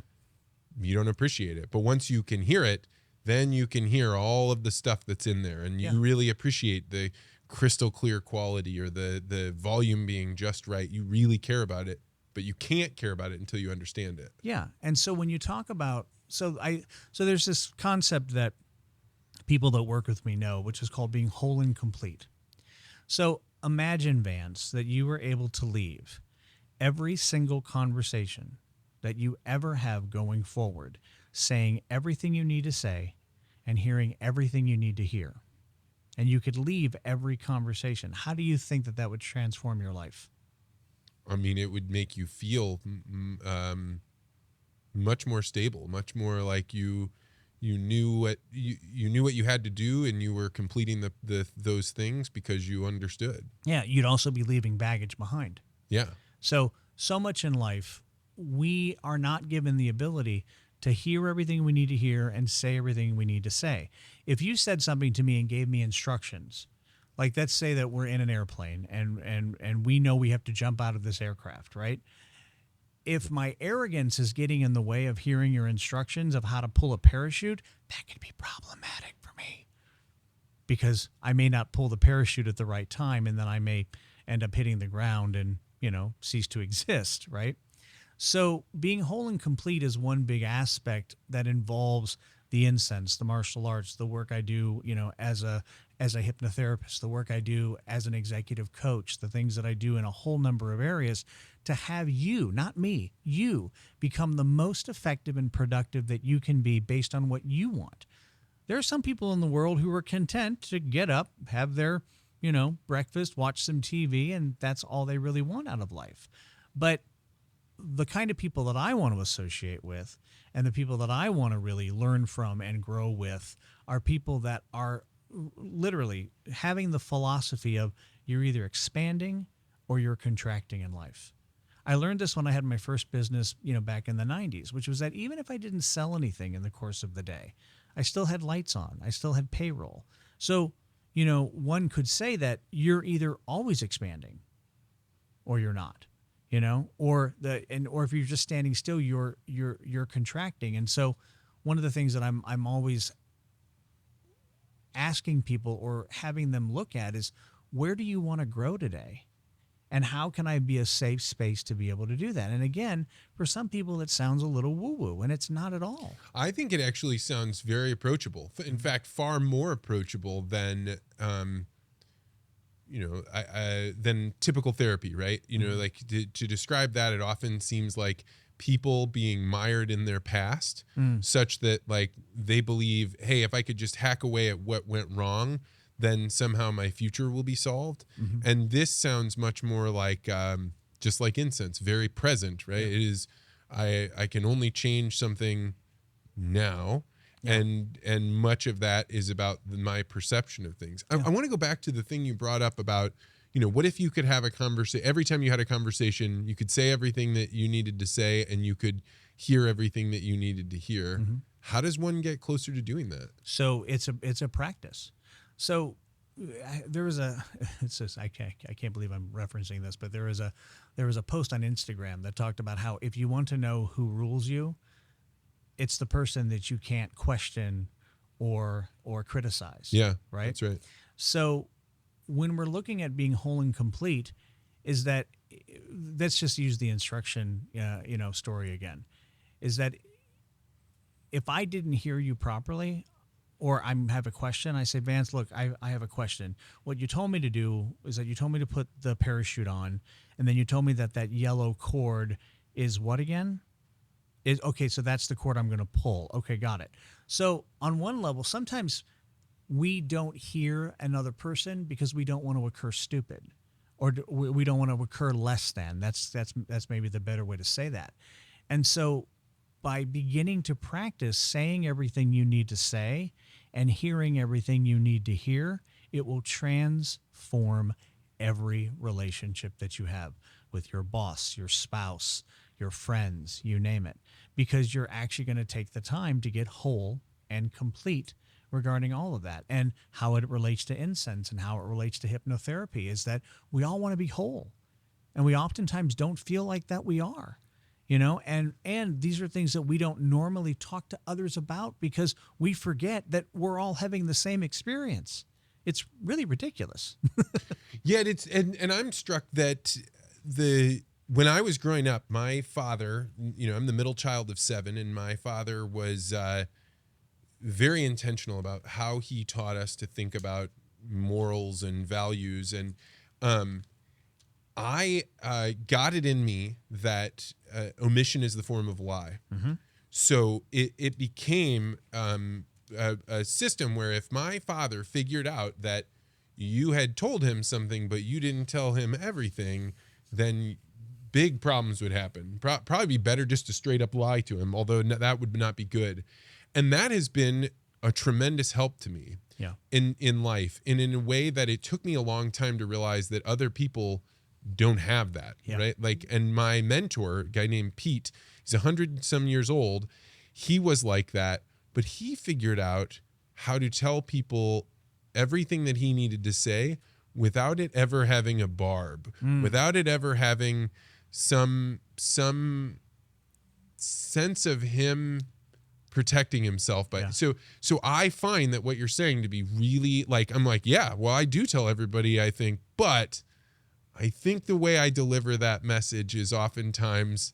You don't appreciate it. But once you can hear it, then you can hear all of the stuff that's in there, and you really appreciate the crystal clear quality or the volume being just right. You really care about it, but you can't care about it until you understand it.
Yeah. And so when you talk about, so there's this concept that people that work with me know, which is called being whole and complete. So imagine, Vance, that you were able to leave every single conversation that you ever have going forward, saying everything you need to say and hearing everything you need to hear. And you could leave every conversation. How do you think that would transform your life?
I mean, it would make you feel much more stable, much more like you knew what you knew what you had to do, and you were completing those things because you understood.
Yeah, you'd also be leaving baggage behind.
Yeah.
So much in life, we are not given the ability to hear everything we need to hear and say everything we need to say. If you said something to me and gave me instructions, like let's say that we're in an airplane and we know we have to jump out of this aircraft, right? If my arrogance is getting in the way of hearing your instructions of how to pull a parachute, that could be problematic for me, because I may not pull the parachute at the right time, and then I may end up hitting the ground and, cease to exist, right? So being whole and complete is one big aspect that involves the incense, the martial arts, the work I do, as a hypnotherapist, the work I do as an executive coach, the things that I do in a whole number of areas to have you, not me, you become the most effective and productive that you can be based on what you want. There are some people in the world who are content to get up, have their, breakfast, watch some TV, and that's all they really want out of life. But the kind of people that I want to associate with and the people that I want to really learn from and grow with are people that are literally having the philosophy of you're either expanding or you're contracting in life. I learned this when I had my first business, back in the 90s, which was that even if I didn't sell anything in the course of the day, I still had lights on, I still had payroll. So, one could say that you're either always expanding or you're not. Or if you're just standing still, you're contracting. And so one of the things that I'm always asking people or having them look at is, where do you want to grow today? And how can I be a safe space to be able to do that? And again, for some people, it sounds a little woo-woo, and it's not at all.
I think it actually sounds very approachable. In fact, far more approachable than than typical therapy, right? Like to describe that, it often seems like people being mired in their past such that like they believe, hey, if I could just hack away at what went wrong, then somehow my future will be solved. Mm-hmm. And this sounds much more like just like incense, very present, right? Yeah. It is, I can only change something now. Yeah. And much of that is about my perception of things. Yeah. I want to go back to the thing you brought up about, what if you could have a conversation, every time you had a conversation, you could say everything that you needed to say and you could hear everything that you needed to hear. Mm-hmm. How does one get closer to doing that?
So it's a practice. So there was I can't believe I'm referencing this, but there was a post on Instagram that talked about how if you want to know who rules you, it's the person that you can't question or criticize.
Yeah,
right.
That's right.
So when we're looking at being whole and complete, is that, let's just use the instruction, story again, is that if I didn't hear you properly, or I have a question, I say, Vance, look, I have a question. What you told me to do is that you told me to put the parachute on, and then you told me that yellow cord is what again? Okay, so that's the cord I'm going to pull. Okay, got it. So on one level, sometimes we don't hear another person because we don't want to occur stupid, or we don't want to occur less than. That's maybe the better way to say that. And so by beginning to practice saying everything you need to say and hearing everything you need to hear, it will transform every relationship that you have with your boss, your spouse, your friends, you name it, because you're actually going to take the time to get whole and complete regarding all of that. And how it relates to incense and how it relates to hypnotherapy is that we all want to be whole, and we oftentimes don't feel like that we are. And these are things that we don't normally talk to others about because we forget that we're all having the same experience. It's really ridiculous.
Yeah, it's and I'm struck that when I was growing up, my father, I'm the middle child of 7, and my father was very intentional about how he taught us to think about morals and values. And I got it in me that omission is the form of lie.
Mm-hmm.
So it became a system where if my father figured out that you had told him something, but you didn't tell him everything, then big problems would happen. Probably be better just to straight up lie to him, although that would not be good. And that has been a tremendous help to me in life, and in a way that it took me a long time to realize that other people don't have that, right? Like, and my mentor, a guy named Pete, he's 100 some years old. He was like that, but he figured out how to tell people everything that he needed to say without it ever having a barb, without it ever having some sense of him protecting himself so I find that what you're saying to be really, like, I'm like, yeah, well, I do tell everybody, I think, but I think the way I deliver that message is oftentimes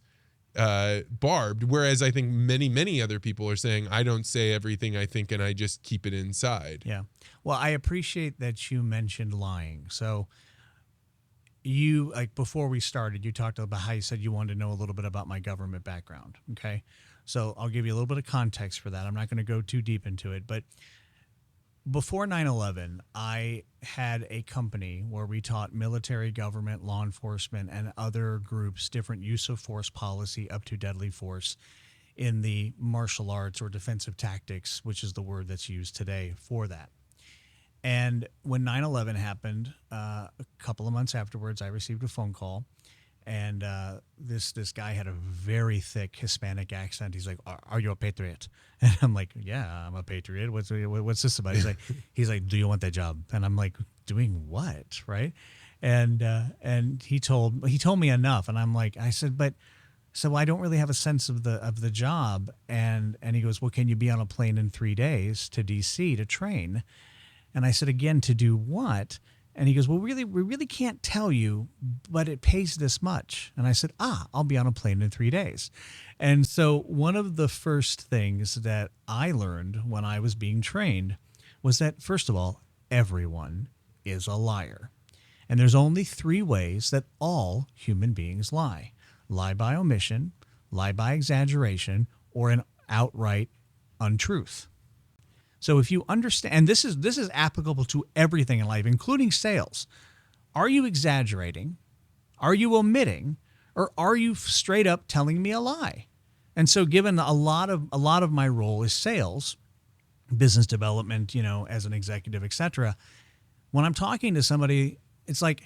barbed, whereas I think many other people are saying I don't say everything I think and I just keep it inside.
Yeah. Well, I appreciate that you mentioned lying. So you, like, before we started, you talked about how you said you wanted to know a little bit about my government background. Okay. So I'll give you a little bit of context for that. I'm not going to go too deep into it, but before 9/11, I had a company where we taught military, government, law enforcement, and other groups different use of force policy up to deadly force in the martial arts or defensive tactics, which is the word that's used today for that. And when 9/11 happened, a couple of months afterwards, I received a phone call, and this guy had a very thick Hispanic accent. He's like, "Are you a patriot?" And I'm like, "Yeah, I'm a patriot. What's this about?" He's like, "Do you want that job?" And I'm like, "Doing what?" Right? And he told me enough, and I'm like, I said, "But." So I don't really have a sense of the job, and he goes, "Well, can you be on a plane in 3 days to DC to train?" And I said, "Again, to do what?" And he goes, "Well, we really can't tell you, but it pays this much." And I said, "I'll be on a plane in 3 days." And so one of the first things that I learned when I was being trained was that, first of all, everyone is a liar. And there's only 3 ways that all human beings lie: lie by omission, lie by exaggeration, or an outright untruth. So if you understand, and this is applicable to everything in life, including sales. Are you exaggerating? Are you omitting? Or are you straight up telling me a lie? And so given a lot of my role is sales, business development, as an executive, etc. When I'm talking to somebody, it's like,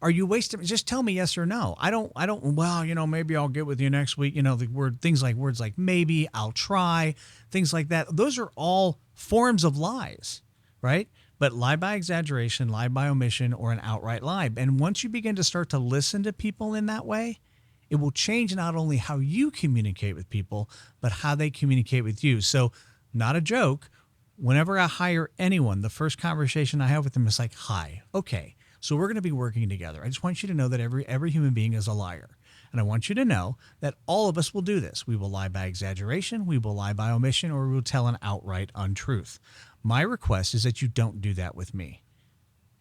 are you wasting? Just tell me yes or no. I don't, well, maybe I'll get with you next week. Words like maybe, I'll try, things like that. Those are all forms of lies, right? But lie by exaggeration, lie by omission, or an outright lie. And once you begin to start to listen to people in that way, it will change not only how you communicate with people, but how they communicate with you. So, not a joke, whenever I hire anyone, the first conversation I have with them is like, "Hi, okay, so we're going to be working together. I just want you to know that every human being is a liar. And I want you to know that all of us will do this. We will lie by exaggeration, we will lie by omission, or we will tell an outright untruth. My request is that you don't do that with me."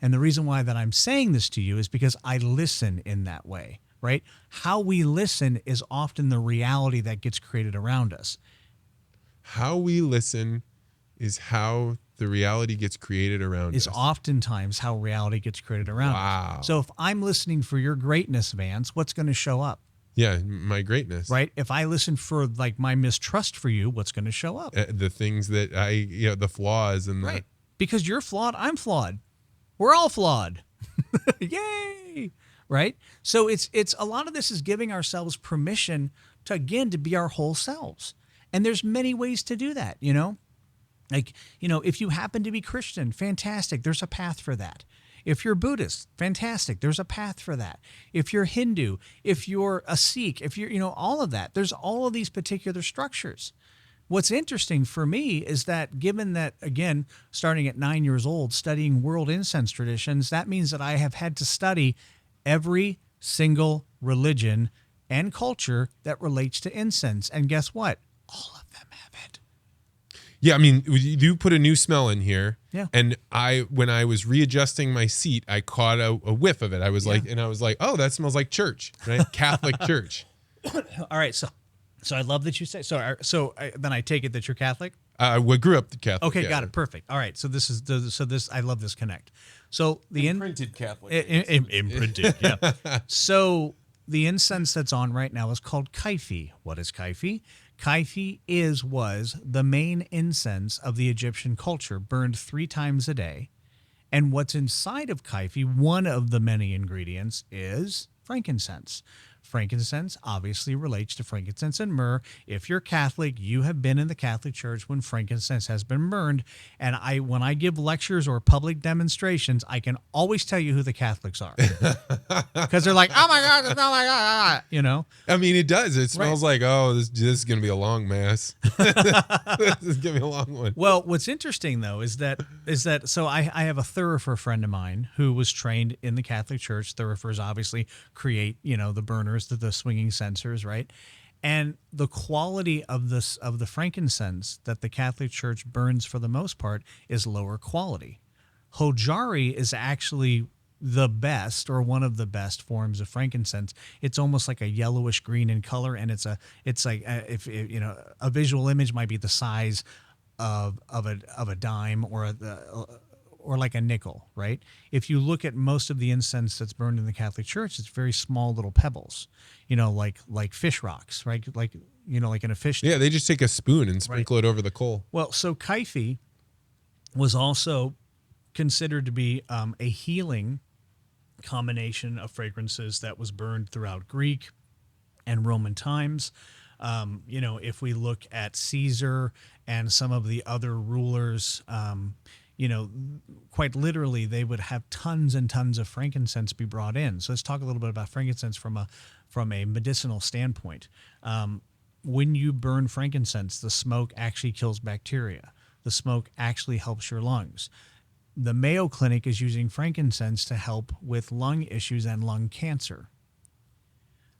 And the reason why that I'm saying this to you is because I listen in that way, right? How we listen is often the reality that gets created around us.
How we listen is how the reality gets created around us.
Is oftentimes how reality gets created around us. So if I'm listening for your greatness, Vance, what's going to show up?
Yeah, my greatness.
Right? If I listen for like my mistrust for you, what's going to show up?
The things that the flaws and
right. Because you're flawed, I'm flawed. We're all flawed. Yay! Right? So it's a lot of this is giving ourselves permission to be our whole selves. And there's many ways to do that, Like, if you happen to be Christian, fantastic. There's a path for that. If you're Buddhist, fantastic. There's a path for that. If you're Hindu, if you're a Sikh, if you're, all of that, there's all of these particular structures. What's interesting for me is that given that, again, starting at 9 years old, studying world incense traditions, that means that I have had to study every single religion and culture that relates to incense. And guess what? All of them have it.
Yeah, I mean, you put a new smell in here.
Yeah.
And when I was readjusting my seat, I caught a whiff of it. I was like, oh, that smells like church, right? Catholic church.
All right. So I love that you say, then I take it that you're Catholic?
We grew up Catholic.
Okay,
yeah.
got it. Perfect. All right. So I love this connect. So the
Imprinted Catholic.
Imprinted, yeah. So the incense that's on right now is called kaifi. What is kaifi? Kaifi was the main incense of the Egyptian culture, burned 3 times a day. And what's inside of kaifi, one of the many ingredients, is frankincense. Frankincense obviously relates to frankincense and myrrh. If you're Catholic, you have been in the Catholic Church when frankincense has been burned. And when I give lectures or public demonstrations, I can always tell you who the Catholics are. Because they're like, oh my God, you know?
I mean, it does. It smells like, oh, this is going to be a long mass. This is going to be a long one.
Well, what's interesting, though, is that so I have a thurifer friend of mine who was trained in the Catholic Church. Thurifers obviously create, the burners, the swinging censers, right? And the quality of the frankincense that the Catholic Church burns for the most part is lower quality. Hojari is actually the best, or one of the best forms of frankincense. It's almost like a yellowish green in color, and it's like a visual image might be the size of a dime or like a nickel, right? If you look at most of the incense that's burned in the Catholic Church, it's very small little pebbles, like fish rocks, right? Like in a fish.
Yeah, they just take a spoon and sprinkle it over the coal.
Well, so kaifi was also considered to be a healing combination of fragrances that was burned throughout Greek and Roman times. If we look at Caesar and some of the other rulers, quite literally, they would have tons and tons of frankincense be brought in. So let's talk a little bit about frankincense from a medicinal standpoint. When you burn frankincense, the smoke actually kills bacteria. The smoke actually helps your lungs. The Mayo Clinic is using frankincense to help with lung issues and lung cancer.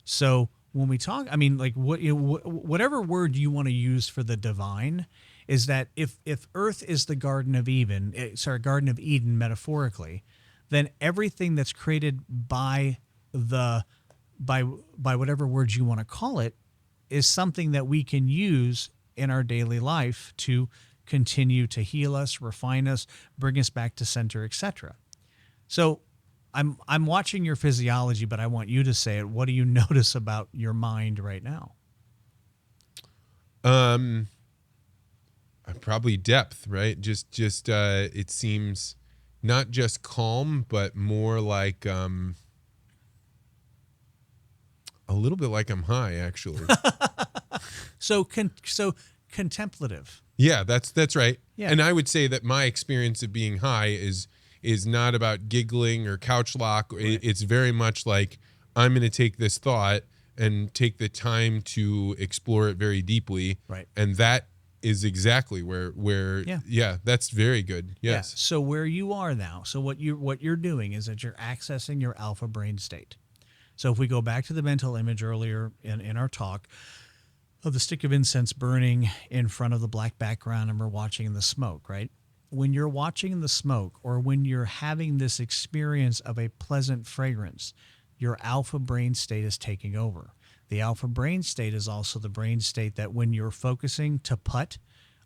So when we talk, I mean, like whatever word you want to use for the divine, is that if Earth is the Garden of Eden metaphorically, then everything that's created by whatever words you want to call it is something that we can use in our daily life to continue to heal us, refine us, bring us back to center, etc. So I'm watching your physiology, but I want you to say it. What do you notice about your mind right now?
Probably depth, right? Just it seems not just calm, but more like a little bit like I'm high, actually.
So contemplative.
Yeah, that's right.
Yeah.
And I would say that my experience of being high is not about giggling or couch lock.
Right.
It's very much like I'm going to take this thought and take the time to explore it very deeply.
Right.
And that is exactly where that's very good. Yes.
Yeah. So where you are now, so what you're doing is that you're accessing your alpha brain state. So if we go back to the mental image earlier in our talk of the stick of incense burning in front of the black background and we're watching the smoke, right? When you're watching the smoke or when you're having this experience of a pleasant fragrance, your alpha brain state is taking over. The alpha brain state is also the brain state that when you're focusing to putt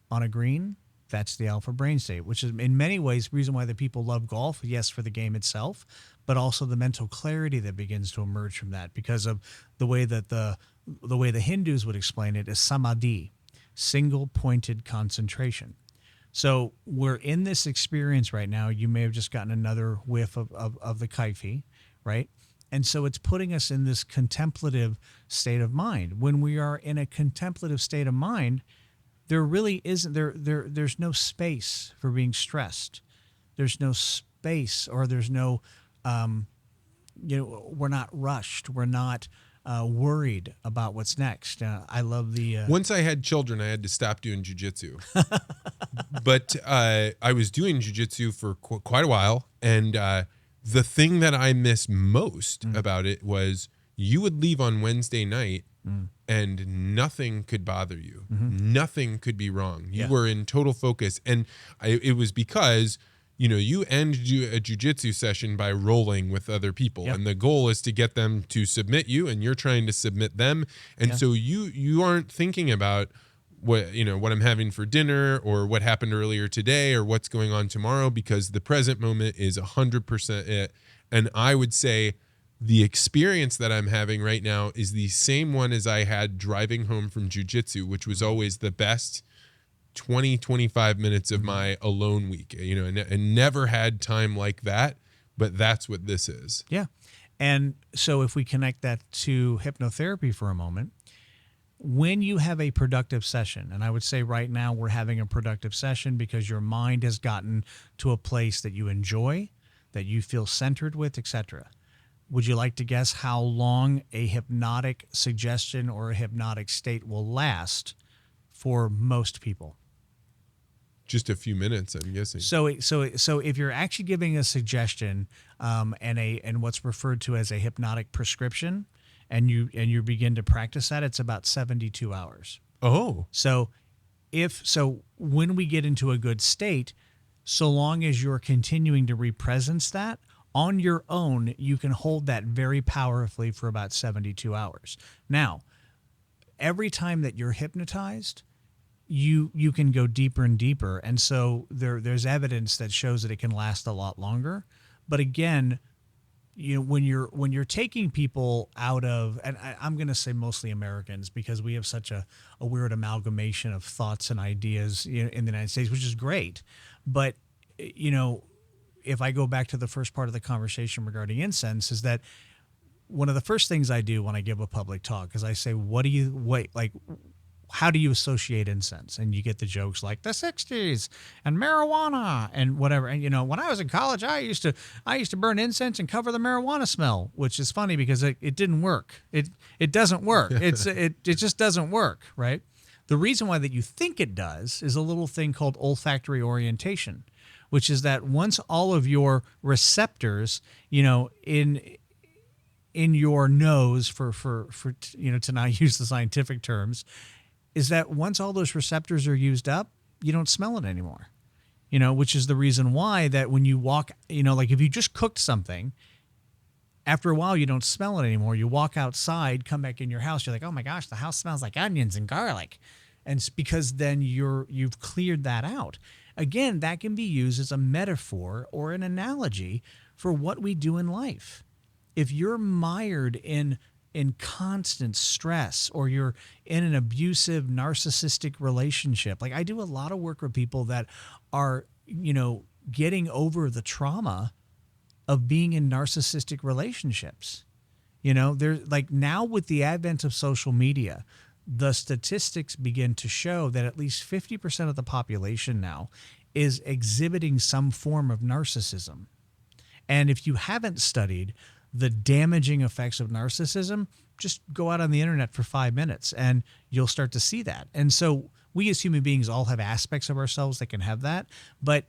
on a green, that's the alpha brain state, which is in many ways the reason why the people love golf, yes, for the game itself, but also the mental clarity that begins to emerge from that because of the way that the way the Hindus would explain it is samadhi, single pointed concentration. So we're in this experience right now. You may have just gotten another whiff of the kaifi, right? And so it's putting us in this contemplative state of mind. When we are in a contemplative state of mind, there really isn't there's no space for being stressed. There's no space, or there's no we're not rushed. We're not worried about what's next. I love the
Once I had children, I had to stop doing jujitsu. But I was doing jujitsu for quite a while, and the thing that I miss most about it was you would leave on Wednesday night and nothing could bother you. Nothing could be wrong. You were in total focus. And it was because, you end a jujitsu session by rolling with other people. And the goal is to get them to submit you, and you're trying to submit them. And so you aren't thinking about what I'm having for dinner or what happened earlier today or what's going on tomorrow, because the present moment is 100% it. And I would say the experience that I'm having right now is the same one as I had driving home from jujitsu, which was always the best 20, 25 minutes of my alone week, and never had time like that, but that's what this is.
Yeah. And so if we connect that to hypnotherapy for a moment, when you have a productive session, and I would say right now we're having a productive session because your mind has gotten to a place that you enjoy, that you feel centered with, etc. Would you like to guess how long a hypnotic suggestion or a hypnotic state will last for most people?
Just a few minutes, I'm guessing.
So if you're actually giving a suggestion and what's referred to as a hypnotic prescription, and you begin to practice that, it's about 72 hours.
Oh.
So when we get into a good state, so long as you're continuing to represence that on your own, you can hold that very powerfully for about 72 hours. Now, every time that you're hypnotized, you can go deeper and deeper. And so there's evidence that shows that it can last a lot longer. But again, when you're taking people out of, and I'm going to say mostly Americans, because we have such a weird amalgamation of thoughts and ideas in the United States, which is great. But, if I go back to the first part of the conversation regarding incense, is that one of the first things I do when I give a public talk is I say, how do you associate incense? And you get the jokes like the 60s and marijuana and whatever. And, when I was in college, I used to burn incense and cover the marijuana smell, which is funny because it didn't work. It doesn't work. It just doesn't work, right? The reason why that you think it does is a little thing called olfactory orientation, which is that once all of your receptors, in your nose, for to not use the scientific terms, is that once all those receptors are used up, you don't smell it anymore. Which is the reason why that when you walk, like if you just cooked something, after a while you don't smell it anymore. You walk outside, come back in your house, you're like, oh my gosh, the house smells like onions and garlic. And it's because then you've cleared that out. Again, that can be used as a metaphor or an analogy for what we do in life. If you're mired in constant stress, or you're in an abusive, narcissistic relationship, like I do a lot of work with people that are, getting over the trauma of being in narcissistic relationships. There's like now with the advent of social media, the statistics begin to show that at least 50% of the population now is exhibiting some form of narcissism. And if you haven't studied the damaging effects of narcissism, just go out on the internet for 5 minutes and you'll start to see that. And so we as human beings all have aspects of ourselves that can have that. But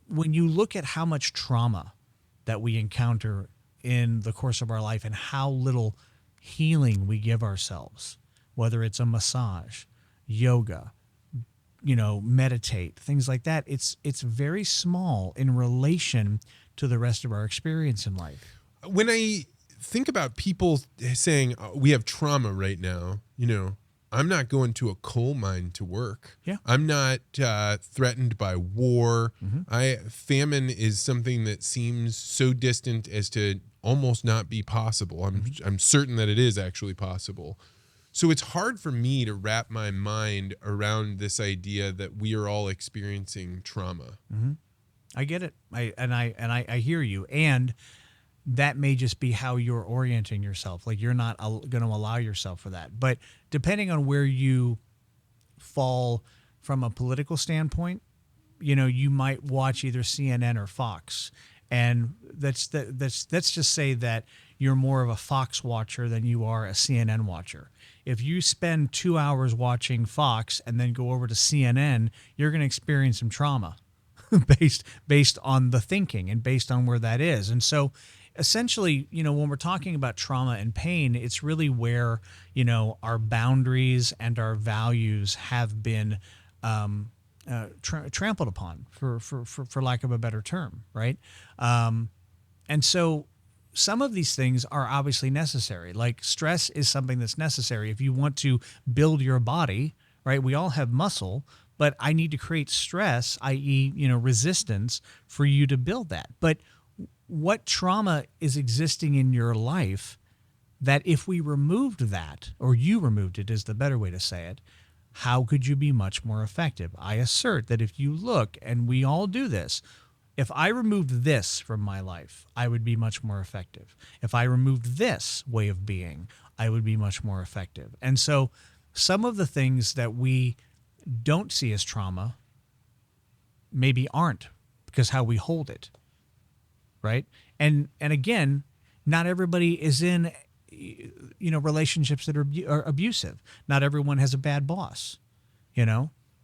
when you look at how much trauma that we encounter in the course of our life and how little healing we give ourselves, whether it's a massage, yoga, meditate, things like that, it's very small in relation to the rest of our experience in life.
When I think about people saying we have trauma right now, I'm not going to a coal mine to work.
Yeah.
I'm not threatened by war.
Mm-hmm.
Famine is something that seems so distant as to almost not be possible. I'm certain that it is actually possible. So it's hard for me to wrap my mind around this idea that we are all experiencing trauma.
Mm-hmm. I get it. I hear you. And that may just be how you're orienting yourself. Like you're not going to allow yourself for that. But depending on where you fall from a political standpoint, you know, you might watch either CNN or Fox, And let's just say that you're more of a Fox watcher than you are a CNN watcher. If you spend 2 hours watching Fox and then go over to CNN, you're going to experience some trauma based on the thinking and based on where that is. And so essentially, when we're talking about trauma and pain, it's really where, our boundaries and our values have been trampled upon, for lack of a better term, right? And so some of these things are obviously necessary. Like stress is something that's necessary. If you want to build your body, right? We all have muscle, but I need to create stress, i.e., resistance, for you to build that. But what trauma is existing in your life that if we removed that, or you removed it is the better way to say it, how could you be much more effective? I assert that if you look, and we all do this, if I removed this from my life, I would be much more effective. If I removed this way of being, I would be much more effective. And so some of the things that we don't see as trauma maybe aren't, because how we hold it, right? And again, not everybody is in relationships that are abusive. Not everyone has a bad boss,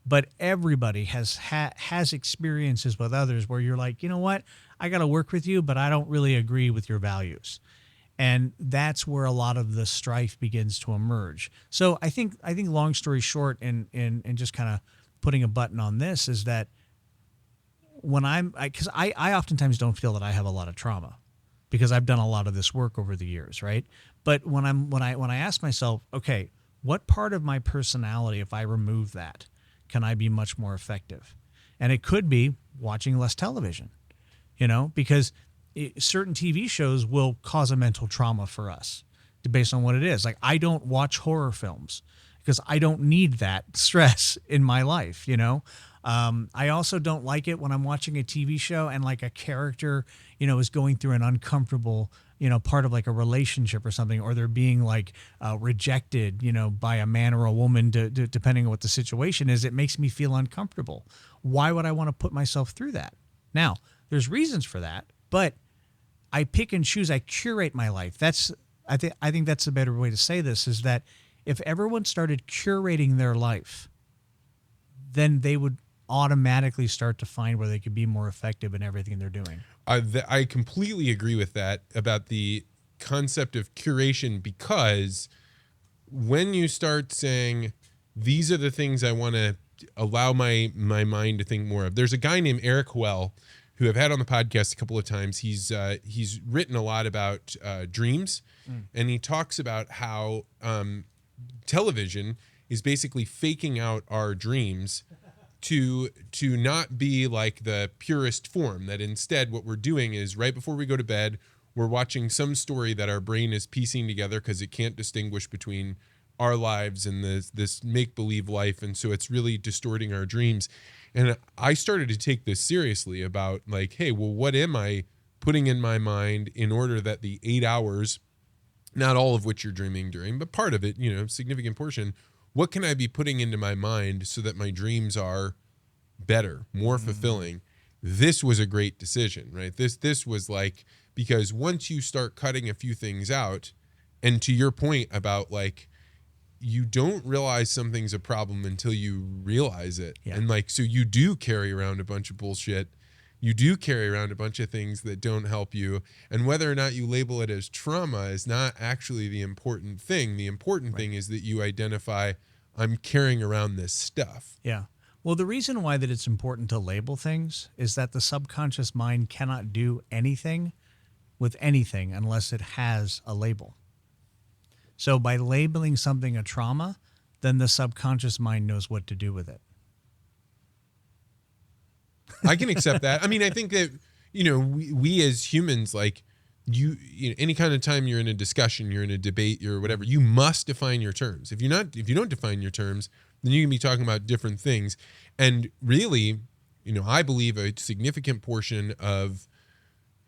but everybody has experiences with others where you're like, you know what, I got to work with you, but I don't really agree with your values. And that's where a lot of the strife begins to emerge. So I think long story short, and just kind of putting a button on this, is that when because I oftentimes don't feel that I have a lot of trauma, because I've done a lot of this work over the years, right? But when I ask myself, okay, what part of my personality, if I remove that, can I be much more effective? And it could be watching less television, because certain TV shows will cause a mental trauma for us based on what it is. Like, I don't watch horror films because I don't need that stress in my life, I also don't like it when I'm watching a TV show and like a character, is going through an uncomfortable, part of like a relationship or something, or they're being like rejected, by a man or a woman, depending on what the situation is. It makes me feel uncomfortable. Why would I want to put myself through that? Now, there's reasons for that, but I pick and choose. I curate my life. I think that's a better way to say this, is that if everyone started curating their life, then they would automatically start to find where they could be more effective in everything they're doing.
I completely agree with that about the concept of curation, because when you start saying, these are the things I want to allow my mind to think more of. There's a guy named Eric Huell who I've had on the podcast a couple of times. He's written a lot about dreams, and he talks about how television is basically faking out our dreams to not be like the purest form, that instead what we're doing is right before we go to bed, we're watching some story that our brain is piecing together because it can't distinguish between our lives and this make-believe life, and so it's really distorting our dreams. And I started to take this seriously about like, hey, well, what am I putting in my mind in order that the 8 hours, not all of which you're dreaming during, but part of it, significant portion, what can I be putting into my mind so that my dreams are better, more fulfilling? This was a great decision, right? This was like, because once you start cutting a few things out, and to your point about like, you don't realize something's a problem until you realize it. Yeah. And like, so you do carry around a bunch of bullshit. You do carry around a bunch of things that don't help you. And whether or not you label it as trauma is not actually the important thing. The important thing is that you identify, I'm carrying around this stuff.
Yeah. Well, the reason why that it's important to label things is that the subconscious mind cannot do anything with anything unless it has a label. So by labeling something a trauma, then the subconscious mind knows what to do with it.
I can accept that. I mean, I think that, we as humans, like you any kind of time you're in a discussion, you're in a debate, you're whatever, you must define your terms. If you don't define your terms, then you can be talking about different things. And really, I believe a significant portion of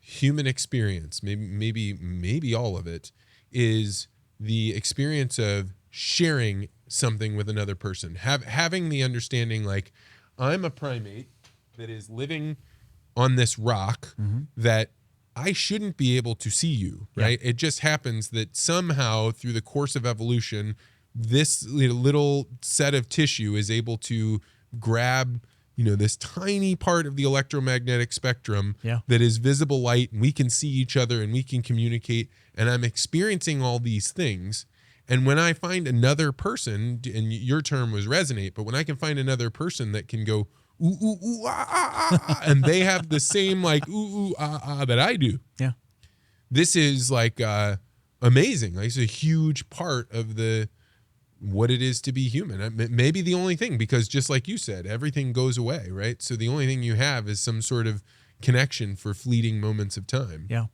human experience, maybe all of it, is the experience of sharing something with another person, having the understanding, like, I'm a primate that is living on this rock that I shouldn't be able to see you, right? It just happens that somehow through the course of evolution, this little set of tissue is able to grab, this tiny part of the electromagnetic spectrum that is visible light, and we can see each other and we can communicate, and I'm experiencing all these things. And when I find another person, and your term was resonate, but when I can find another person that can go, ooh, ooh, ooh, ah, ah, ah, ah, and they have the same like, ooh, ooh, ah, ah, that I do.
Yeah.
This is like amazing. Like, it's a huge part of what it is to be human. Maybe the only thing, because just like you said, everything goes away, right? So the only thing you have is some sort of connection for fleeting moments of time.
Yeah.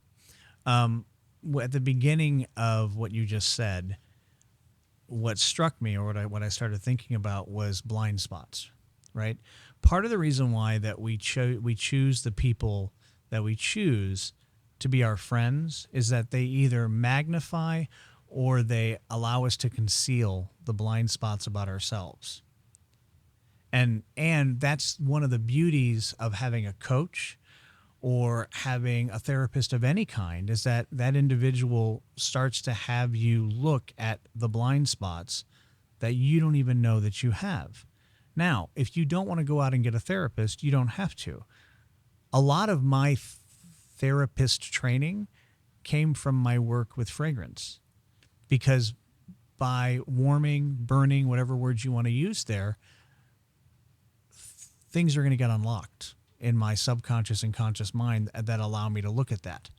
At the beginning of what you just said, what struck me, or what I started thinking about, was blind spots, right? Part of the reason why that we choose the people that we choose to be our friends is that they either magnify or they allow us to conceal the blind spots about ourselves. And that's one of the beauties of having a coach or having a therapist of any kind, is that individual starts to have you look at the blind spots that you don't even know that you have. Now, if you don't want to go out and get a therapist, you don't have to. A lot of my therapist training came from my work with fragrance, because by warming, burning, whatever words you want to use there, things are going to get unlocked in my subconscious and conscious mind that allow me to look at that.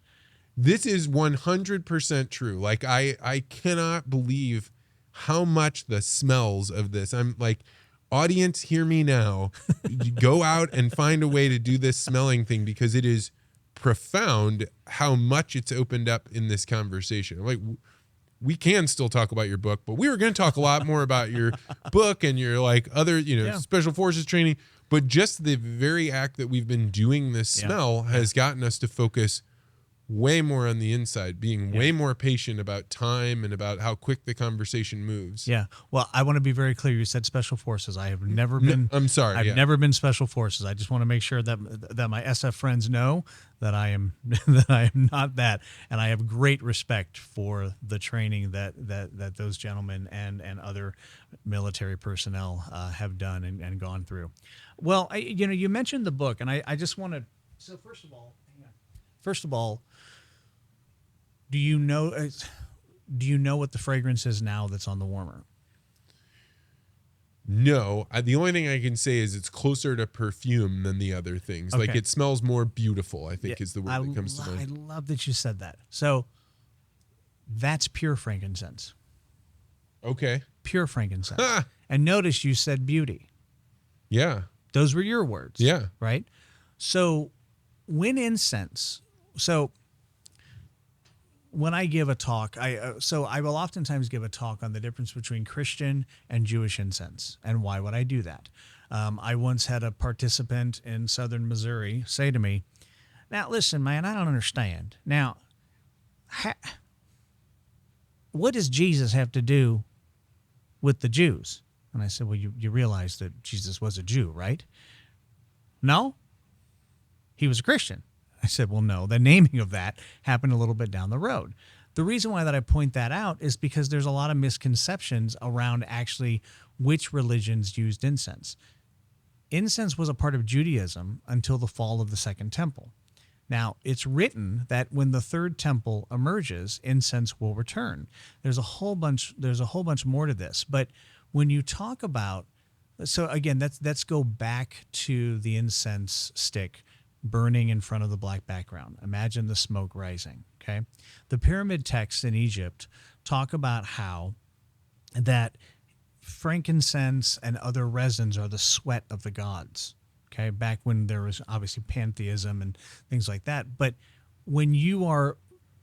This is 100% true. Like, I cannot believe how much the smells of this. I'm like, audience, hear me now. Go out and find a way to do this smelling thing, because it is profound how much it's opened up in this conversation. Like, we can still talk about your book, but we were going to talk a lot more about your book and your like other, special forces training. But just the very act that we've been doing this smell has gotten us to focus way more on the inside, being way more patient about time and about how quick the conversation moves.
Yeah. Well, I want to be very clear. You said special forces. I have never been.
I'm sorry.
I've never been special forces. I just want to make sure that my SF friends know that I am not that, and I have great respect for the training that those gentlemen and other military personnel have done and gone through. Well, you mentioned the book, and I just want to. So first of all, do you know what the fragrance is now that's on the warmer?
No, the only thing I can say is it's closer to perfume than the other things.
Okay.
Like, it smells more beautiful, I think, is the word that comes to mind.
I love that you said that. So that's pure frankincense.
Okay.
Pure frankincense. And notice you said beauty.
Yeah.
Those were your words.
Yeah.
Right? So when I give a talk, I will oftentimes give a talk on the difference between Christian and Jewish incense, and why would I do that? I once had a participant in southern Missouri say to me, "Now listen, man, I don't understand. Now, what does Jesus have to do with the Jews?" And I said, "Well, you realize that Jesus was a Jew, right?" "No, he was a Christian." I said, "Well, no, the naming of that happened a little bit down the road." The reason why that I point that out is because there's a lot of misconceptions around actually which religions used incense. Incense was a part of Judaism until the fall of the Second Temple. Now, it's written that when the Third Temple emerges, incense will return. There's a whole bunch more to this, but when you talk about, so again, let's go back to the incense stick burning in front of the black background. Imagine the smoke rising, okay? The pyramid texts in Egypt talk about how that frankincense and other resins are the sweat of the gods, okay? Back when there was obviously pantheism and things like that. But when you are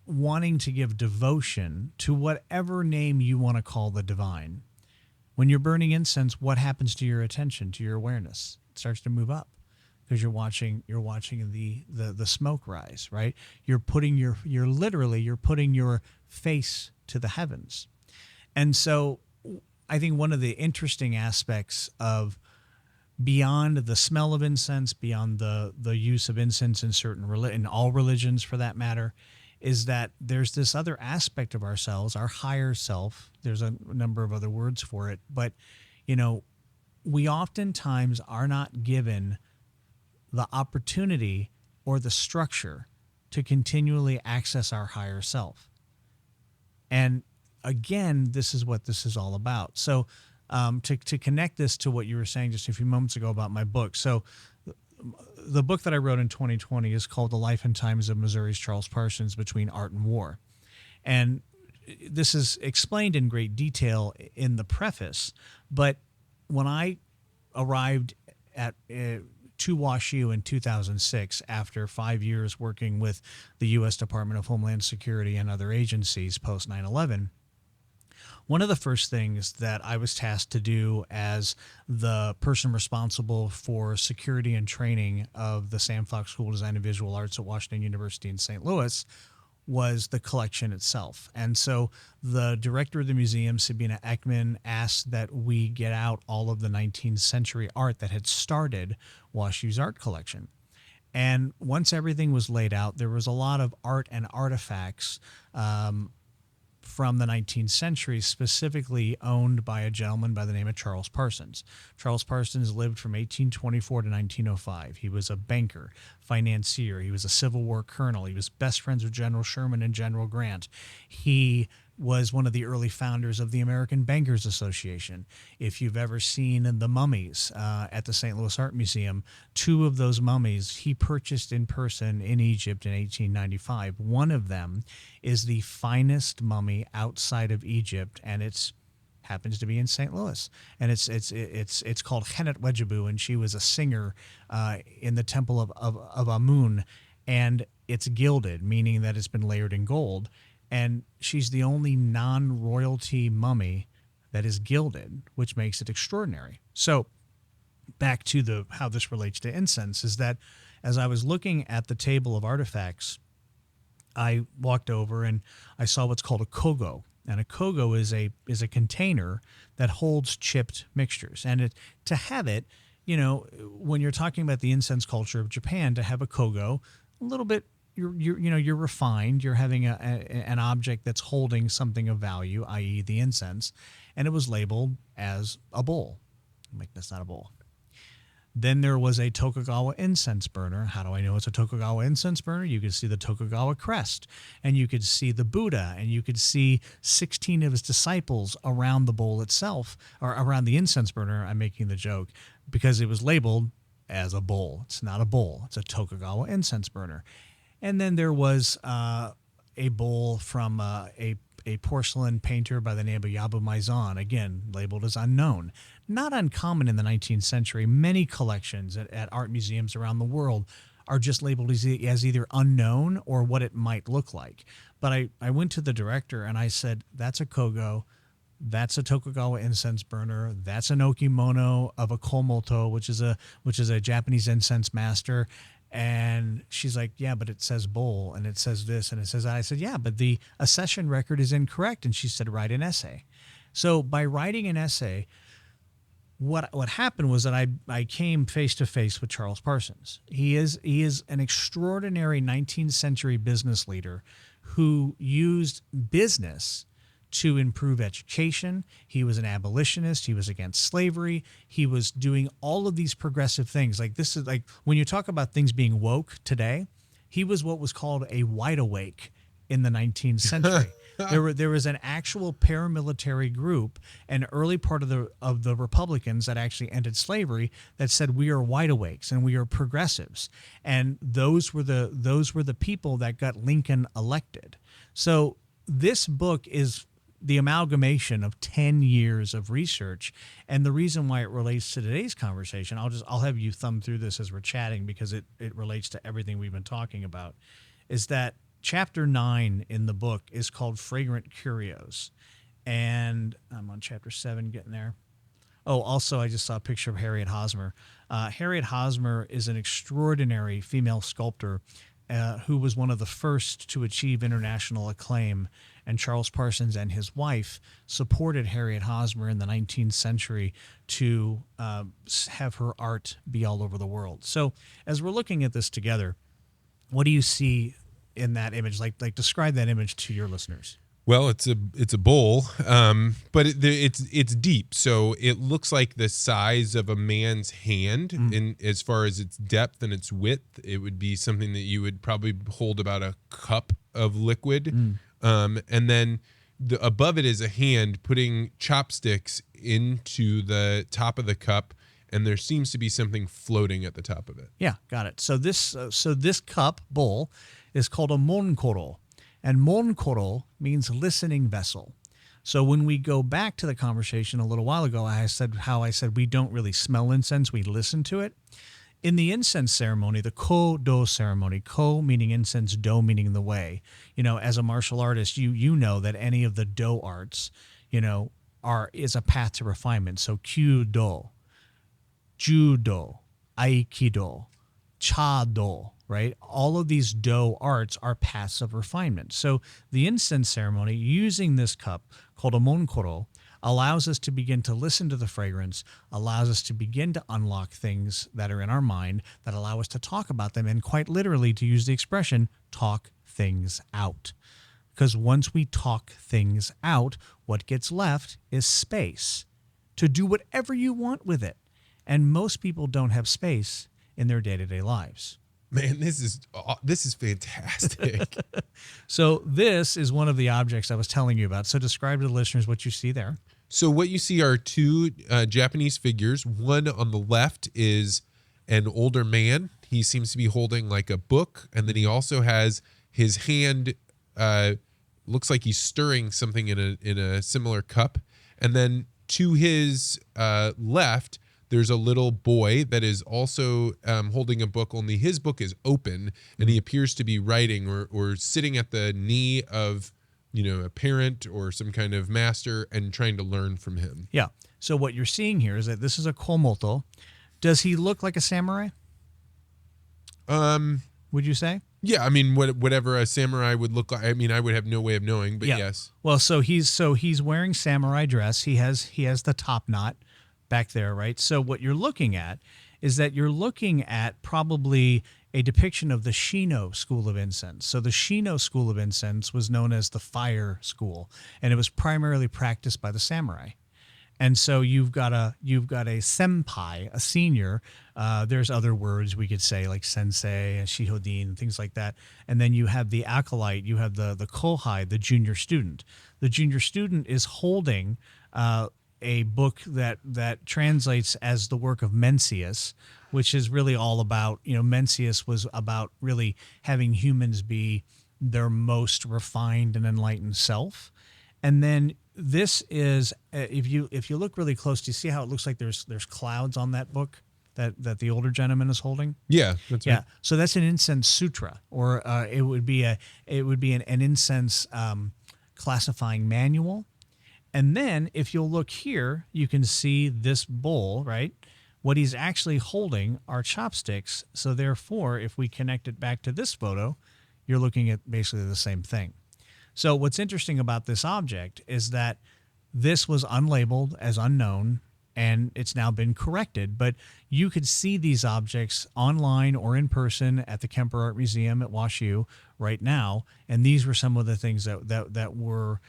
wanting to give devotion to whatever name you want to call the divine, when you're burning incense, what happens to your attention, to your awareness? It starts to move up, because you're watching the smoke rise, right? You're putting your face to the heavens. And so I think one of the interesting aspects of beyond the smell of incense, beyond the use of incense in in all religions for that matter, is that there's this other aspect of ourselves, our higher self. There's a number of other words for it, but we oftentimes are not given the opportunity or the structure to continually access our higher self. And again, this is what this is all about. So to connect this to what you were saying just a few moments ago about my book. So the book that I wrote in 2020 is called The Life and Times of Missouri's Charles Parsons Between Art and War. And this is explained in great detail in the preface, but when I arrived at to WashU in 2006, after 5 years working with the U.S. Department of Homeland Security and other agencies post 9/11, one of the first things that I was tasked to do as the person responsible for security and training of the Sam Fox School of Design and Visual Arts at Washington University in St. Louis was the collection itself. And so the director of the museum, Sabina Ekman, asked that we get out all of the 19th century art that had started WashU's art collection. And once everything was laid out, there was a lot of art and artifacts from the 19th century, specifically owned by a gentleman by the name of Charles Parsons. Charles Parsons lived from 1824 to 1905. He was a banker, financier. He was a Civil War colonel. He was best friends with General Sherman and General Grant. He was one of the early founders of the American Bankers Association. If you've ever seen the mummies at the St. Louis Art Museum, 2 of those mummies he purchased in person in Egypt in 1895. One of them is the finest mummy outside of Egypt, and it's happens to be in St. Louis, and it's called Henet Wejabu, and she was a singer in the temple of Amun, and it's gilded, meaning that it's been layered in gold. And she's the only non-royalty mummy that is gilded, which makes it extraordinary. So back to how this relates to incense is that as I was looking at the table of artifacts, I walked over and I saw what's called a kogo. And a kogo is a container that holds chipped mixtures. And to have it, when you're talking about the incense culture of Japan, to have a kogo, a little bit, you're refined. You're having an object that's holding something of value, i.e. the incense, and it was labeled as a bowl. That's not a bowl. Then there was a Tokugawa incense burner. How do I know it's a Tokugawa incense burner? You could see the Tokugawa crest, and you could see the Buddha, and you could see 16 of his disciples around the bowl itself, or around the incense burner. I'm making the joke because it was labeled as a bowl. It's not a bowl. It's a Tokugawa incense burner. And then there was a bowl from a porcelain painter by the name of Yabu Maizan, again, labeled as unknown. Not uncommon in the 19th century. Many collections at art museums around the world are just labeled as either unknown or what it might look like. But I went to the director and I said, that's a kogo, that's a Tokugawa incense burner, that's an okimono of a komoto, which is a Japanese incense master. And she's like, yeah, but it says bowl, and it says this, and it says that. I said, yeah, but the accession record is incorrect. And she said, write an essay. So by writing an essay, what happened was that I came face to face with Charles Parsons. He is an extraordinary 19th century business leader who used business to improve education. He was an abolitionist. He was against slavery. He was doing all of these progressive things. Like this is like when you talk about things being woke today, he was what was called a wide awake in the 19th century. There was an actual paramilitary group, an early part of the Republicans that actually ended slavery, that said we are wide awakes and we are progressives, and those were the people that got Lincoln elected. So this book is the amalgamation of 10 years of research. And the reason why it relates to today's conversation, I'll have you thumb through this as we're chatting because it relates to everything we've been talking about, is that chapter 9 in the book is called Fragrant Curios. And I'm on chapter 7 getting there. Oh, also, I just saw a picture of Harriet Hosmer. Harriet Hosmer is an extraordinary female sculptor. who was one of the first to achieve international acclaim, and Charles Parsons and his wife supported Harriet Hosmer in the 19th century to have her art be all over the world. So as we're looking at this together, what do you see in that image? Like describe that image to your listeners.
Well, it's a bowl, but it's deep, so it looks like the size of a man's hand in as far as its depth and its width. It would be something that you would probably hold about a cup of liquid, and then above it is a hand putting chopsticks into the top of the cup, and there seems to be something floating at the top of it.
Yeah, got it. So this cup bowl is called a monkoro. And monkoro means listening vessel. So when we go back to the conversation a little while ago, I said we don't really smell incense, we listen to it. In the incense ceremony, the ko-do ceremony, ko meaning incense, do meaning the way. As a martial artist, you know that any of the do arts, is a path to refinement. So kyudo, judo, aikido, cha-do, right? All of these do arts are paths of refinement. So the incense ceremony, using this cup called a monkoro, allows us to begin to listen to the fragrance, allows us to begin to unlock things that are in our mind that allow us to talk about them, and quite literally, to use the expression, talk things out. Because once we talk things out, what gets left is space to do whatever you want with it. And most people don't have space in their day-to-day lives.
Man, this is fantastic.
So this is one of the objects I was telling you about. So describe to the listeners what you see there.
So what you see are two Japanese figures. One on the left is an older man. He seems to be holding like a book, and then he also has his hand. Looks like he's stirring something in a similar cup. And then to his left, there's a little boy that is also holding a book, only his book is open, and he appears to be writing or sitting at the knee of, a parent or some kind of master and trying to learn from him.
Yeah. So what you're seeing here is that this is a komoto. Does he look like a samurai? Would you say?
Yeah, I mean, whatever a samurai would look like. I mean, I would have no way of knowing, but
yeah.
Yes.
Well, so he's wearing samurai dress. He has the top knot back there, right? So what you're looking at is that you're looking at probably a depiction of the Shino school of incense. So the Shino school of incense was known as the fire school, and it was primarily practiced by the samurai. And so you've got a senpai, a senior. There's other words we could say like sensei, shihodin, things like that. And then you have the acolyte, you have the kohai, the junior student. The junior student is holding a book that translates as the work of Mencius, which is really all about, Mencius was about really having humans be their most refined and enlightened self. And then this is, if you look really close, do you see how it looks like there's clouds on that book that the older gentleman is holding?
Yeah, that's right.
Yeah, so that's an incense sutra, or it would be an incense classifying manual. And then if you'll look here, you can see this bowl, right? What he's actually holding are chopsticks. So therefore, if we connect it back to this photo, you're looking at basically the same thing. So what's interesting about this object is that this was unlabeled as unknown, and it's now been corrected. But you could see these objects online or in person at the Kemper Art Museum at WashU right now. And these were some of the things that were,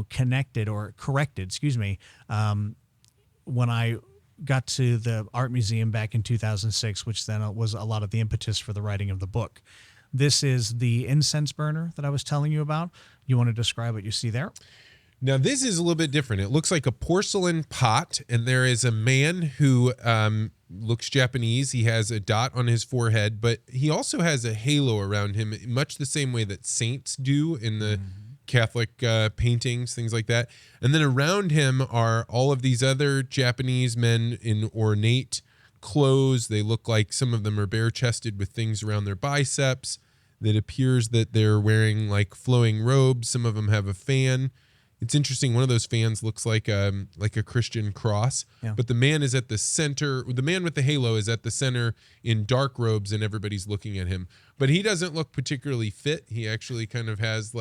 connected or corrected, when I got to the art museum back in 2006, which then was a lot of the impetus for the writing of the book. This is the incense burner that I was telling you about. You want to describe what you see there?
Now, this is a little bit different. It looks like a porcelain pot, and there is a man who looks Japanese. He has a dot on his forehead, but he also has a halo around him, much the same way that saints do in the Catholic paintings, things like that. And then around him are all of these other Japanese men in ornate clothes. They look like some of them are bare-chested with things around their biceps. That appears that they're wearing like flowing robes. Some of them have a fan. It's interesting. One of those fans looks like a Christian cross,
Yeah.
but the man is at the center. The man with the halo is at the center in dark robes, and everybody's looking at him. But he doesn't look particularly fit. He actually kind of has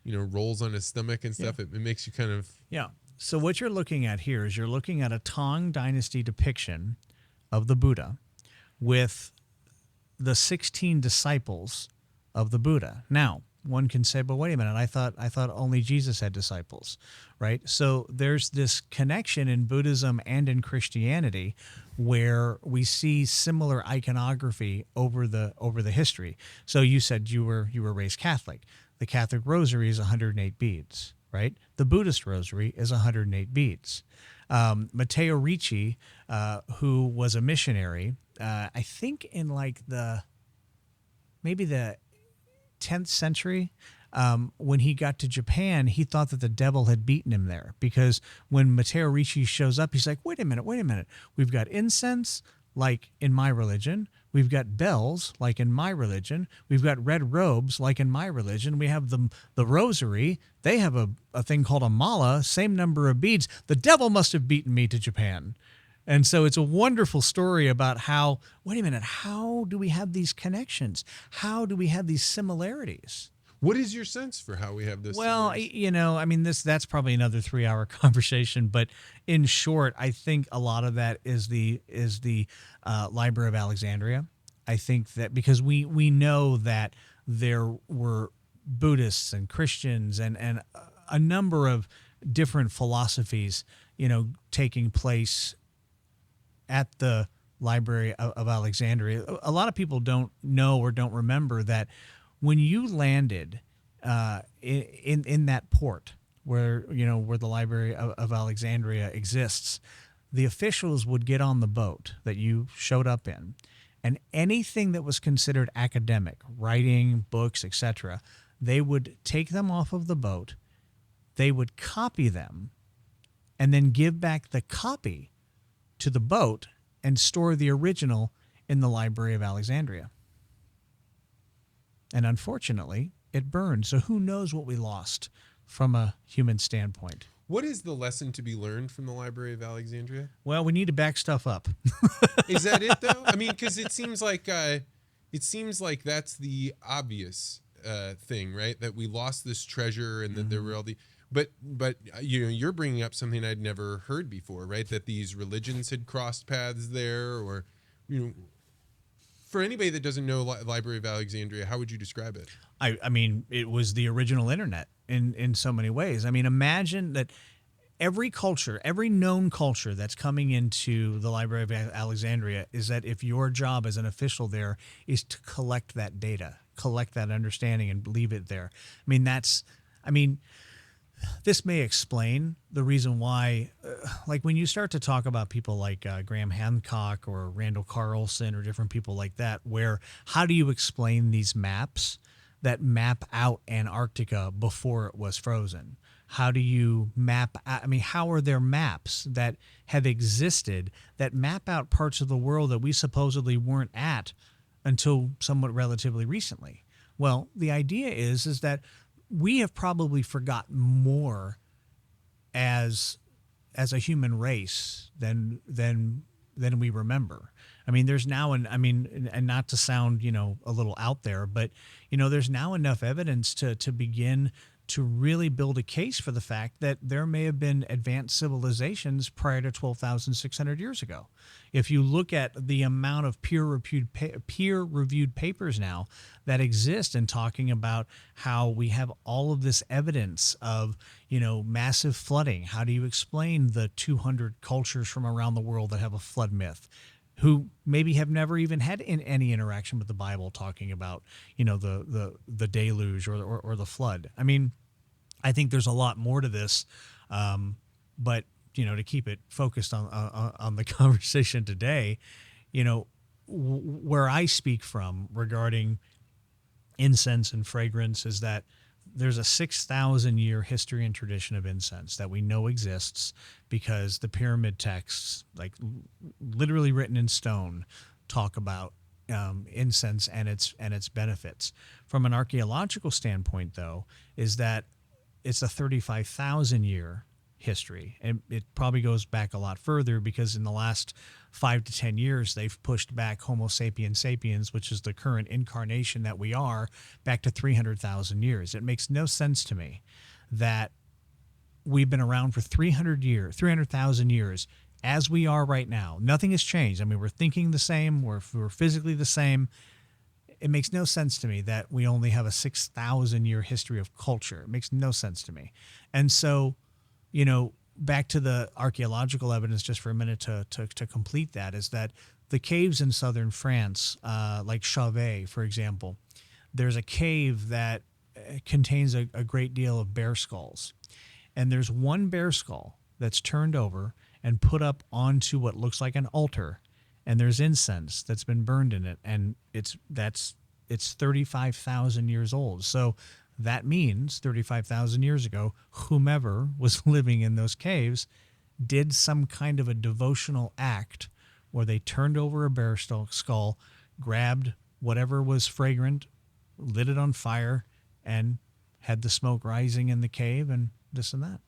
rolls on his stomach and stuff. It makes you kind of
So what you're looking at here is you're looking at a Tang Dynasty depiction of the Buddha with the 16 disciples of the Buddha. Now, one can say, but wait a minute, I thought only Jesus had disciples, right? So there's this connection in Buddhism and in Christianity where we see similar iconography over the history. So you said you were raised Catholic. The Catholic rosary is 108 beads, right? The Buddhist rosary is 108 beads. Matteo Ricci, who was a missionary, I think in maybe the 10th century, when he got to Japan, he thought that the devil had beaten him there, because when Matteo Ricci shows up, he's like, wait a minute. We've got incense, like in my religion. We've got bells, like in my religion. We've got red robes, like in my religion. We have the rosary. They have a thing called a mala, same number of beads. The devil must have beaten me to Japan. And so it's a wonderful story about how, wait a minute, how do we have these connections? How do we have these similarities?
What is your sense for how we have this?
Well, that's probably another 3-hour conversation. But in short, I think a lot of that is the Library of Alexandria. I think that because we know that there were Buddhists and Christians and a number of different philosophies, taking place at the Library of Alexandria. A lot of people don't know or don't remember that when you landed in that port where the Library of Alexandria exists, the officials would get on the boat that you showed up in, and anything that was considered academic, writing, books, etc., they would take them off of the boat, they would copy them, and then give back the copy to the boat and store the original in the Library of Alexandria. And unfortunately, it burned. So who knows what we lost from a human standpoint.
What is the lesson to be learned from the Library of Alexandria?
Well, we need to back stuff up.
Is that it, though? I mean, because it seems like that's the obvious thing, right? That we lost this treasure, and that there were all the. But you're bringing up something I'd never heard before, right? That these religions had crossed paths there, or for anybody that doesn't know Library of Alexandria, how would you describe it?
I mean, it was the original internet in so many ways. I mean, imagine that every culture, every known culture that's coming into the Library of Alexandria is that if your job as an official there is to collect that data, collect that understanding, and leave it there. This may explain the reason why, like when you start to talk about people like Graham Hancock or Randall Carlson or different people like that, where how do you explain these maps that map out Antarctica before it was frozen? How do you map out, how are there maps that have existed that map out parts of the world that we supposedly weren't at until somewhat relatively recently? Well, the idea is that we have probably forgotten more as a human race than we remember. I mean, there's now and not to sound a little out there, but there's now enough evidence to begin to really build a case for the fact that there may have been advanced civilizations prior to 12,600 years ago. If you look at the amount of peer-reviewed papers now that exist in talking about how we have all of this evidence of, massive flooding, how do you explain the 200 cultures from around the world that have a flood myth, who maybe have never even had any interaction with the Bible talking about, the deluge or the flood? I mean, I think there's a lot more to this, but to keep it focused on the conversation today, where I speak from regarding incense and fragrance is that there's a 6,000-year history and tradition of incense that we know exists because the pyramid texts, like literally written in stone, talk about incense and its benefits. From an archaeological standpoint, though, is that it's a 35,000 year history. And it probably goes back a lot further because in the last 5 to 10 years, they've pushed back Homo sapiens sapiens, which is the current incarnation that we are, back to 300,000 years. It makes no sense to me that we've been around for 300,000 years as we are right now. Nothing has changed. I mean, we're thinking the same. We're physically the same. It makes no sense to me that we only have a 6,000 year history of culture. It makes no sense to me. And so, back to the archaeological evidence just for a minute to complete that, is that the caves in southern France, like Chauvet, for example, there's a cave that contains a great deal of bear skulls. And there's one bear skull that's turned over and put up onto what looks like an altar. And there's incense that's been burned in it. And it's 35,000 years old. So that means 35,000 years ago, whomever was living in those caves did some kind of a devotional act where they turned over a bear skull, grabbed whatever was fragrant, lit it on fire, and had the smoke rising in the cave and this and that.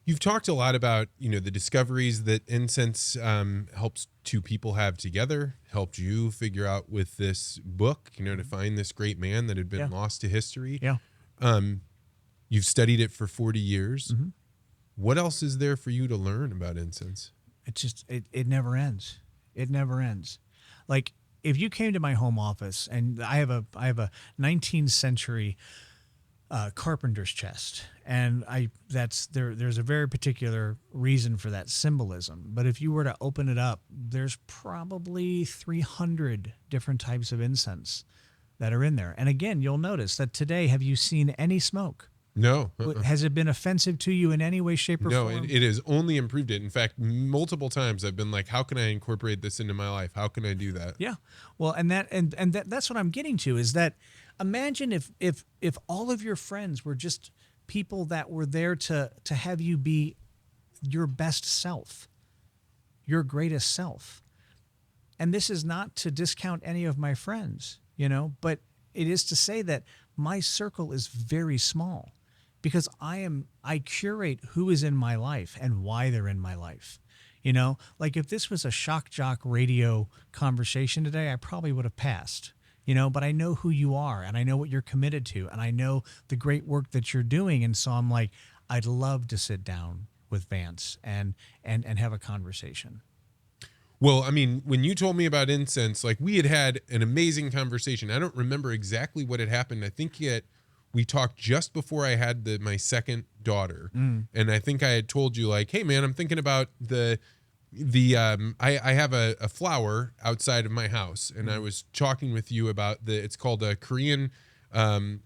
You've talked a lot about, the discoveries that incense helps two people have together, helped you figure out with this book, to find this great man that had been lost to history.
Yeah.
You've studied it for 40 years.
Mm-hmm.
What else is there for you to learn about incense?
It never ends. It never ends. Like, if you came to my home office, and I have a 19th century carpenter's chest, and there's a very particular reason for that symbolism. But if you were to open it up, there's probably 300 different types of incense that are in there. And again, you'll notice that today, have you seen any smoke?
No.
Has it been offensive to you in any way, shape, or form?
No, it has only improved it. In fact, multiple times I've been like, how can I incorporate this into my life? How can I do that?
Yeah. Well, that's what I'm getting to, is that imagine if all of your friends were just people that were there to have you be your best self, your greatest self. And this is not to discount any of my friends, but it is to say that my circle is very small because I curate who is in my life and why they're in my life. Like if this was a shock jock radio conversation today, I probably would have passed. But I know who you are, and I know what you're committed to, and I know the great work that you're doing. And so I'm like, I'd love to sit down with Vance and have a conversation.
Well, I mean, when you told me about incense, like we had an amazing conversation. I don't remember exactly what had happened. I think we talked just before I had my second daughter. And I think I had told you like, hey man, I'm thinking about I have a flower outside of my house, and I was talking with you about it's called a Korean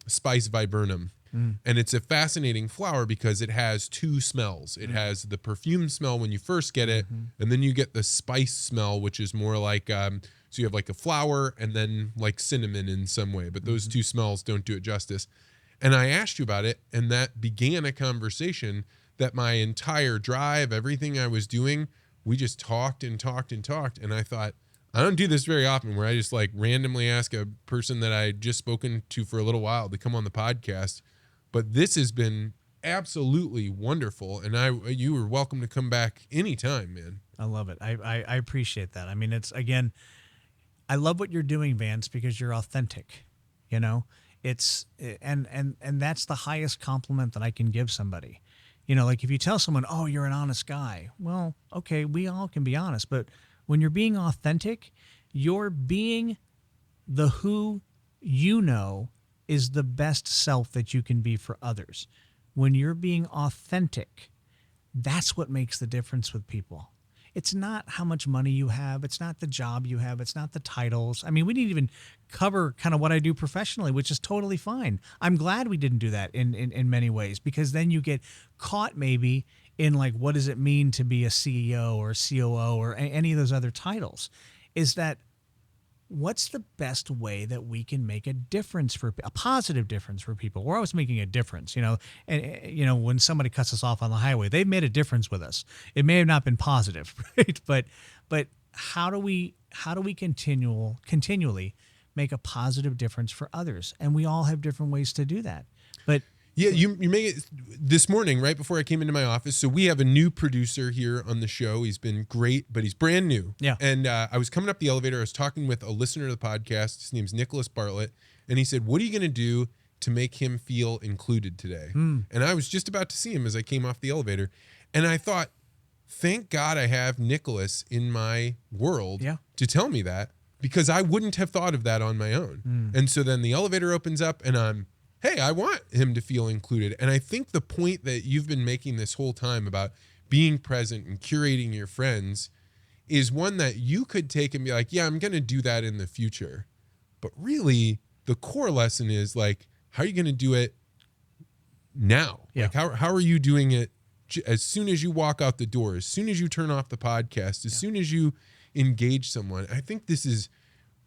spice viburnum. And it's a fascinating flower because it has two smells. It has the perfume smell when you first get it, and then you get the spice smell, which is more like, so you have like a flower and then like cinnamon in some way, but those two smells don't do it justice. And I asked you about it, and that began a conversation that my entire drive, everything I was doing, we just talked and talked and talked. And I thought, I don't do this very often where I just like randomly ask a person that I just spoken to for a little while to come on the podcast. But this has been absolutely wonderful. And you are welcome to come back anytime, man.
I love it. I appreciate that. I mean, it's, I love what you're doing, Vance, because you're authentic, it's, and that's the highest compliment that I can give somebody. Like if you tell someone, oh, you're an honest guy. Well, okay, we all can be honest. But when you're being authentic, you're being the who is the best self that you can be for others. When you're being authentic, that's what makes the difference with people. It's not how much money you have. It's not the job you have. It's not the titles. I mean, we didn't even cover kind of what I do professionally, which is totally fine. I'm glad we didn't do that in many ways, because then you get caught maybe in like, what does it mean to be a CEO or a COO or any of those other titles? Is that what's the best way that we can make a difference a positive difference for people? We're always making a difference, and when somebody cuts us off on the highway, they've made a difference with us. It may have not been positive, right? But how do we continually make a positive difference for others? And we all have different ways to do that. But
Yeah, you make it this morning, right before I came into my office. So we have a new producer here on the show. He's been great, but he's brand new.
Yeah.
And I was coming up the elevator. I was talking with a listener to the podcast. His name's Nicholas Bartlett. And he said, what are you going to do to make him feel included today? And I was just about to see him as I came off the elevator. And I thought, thank God I have Nicholas in my world to tell me that, because I wouldn't have thought of that on my own. And so then the elevator opens up and hey, I want him to feel included. And I think the point that you've been making this whole time about being present and curating your friends is one that you could take and be like, yeah, I'm going to do that in the future. But really, the core lesson is like, how are you going to do it now?
Yeah.
Like, how are you doing it as soon as you walk out the door, as soon as you turn off the podcast, as soon as you engage someone? I think this is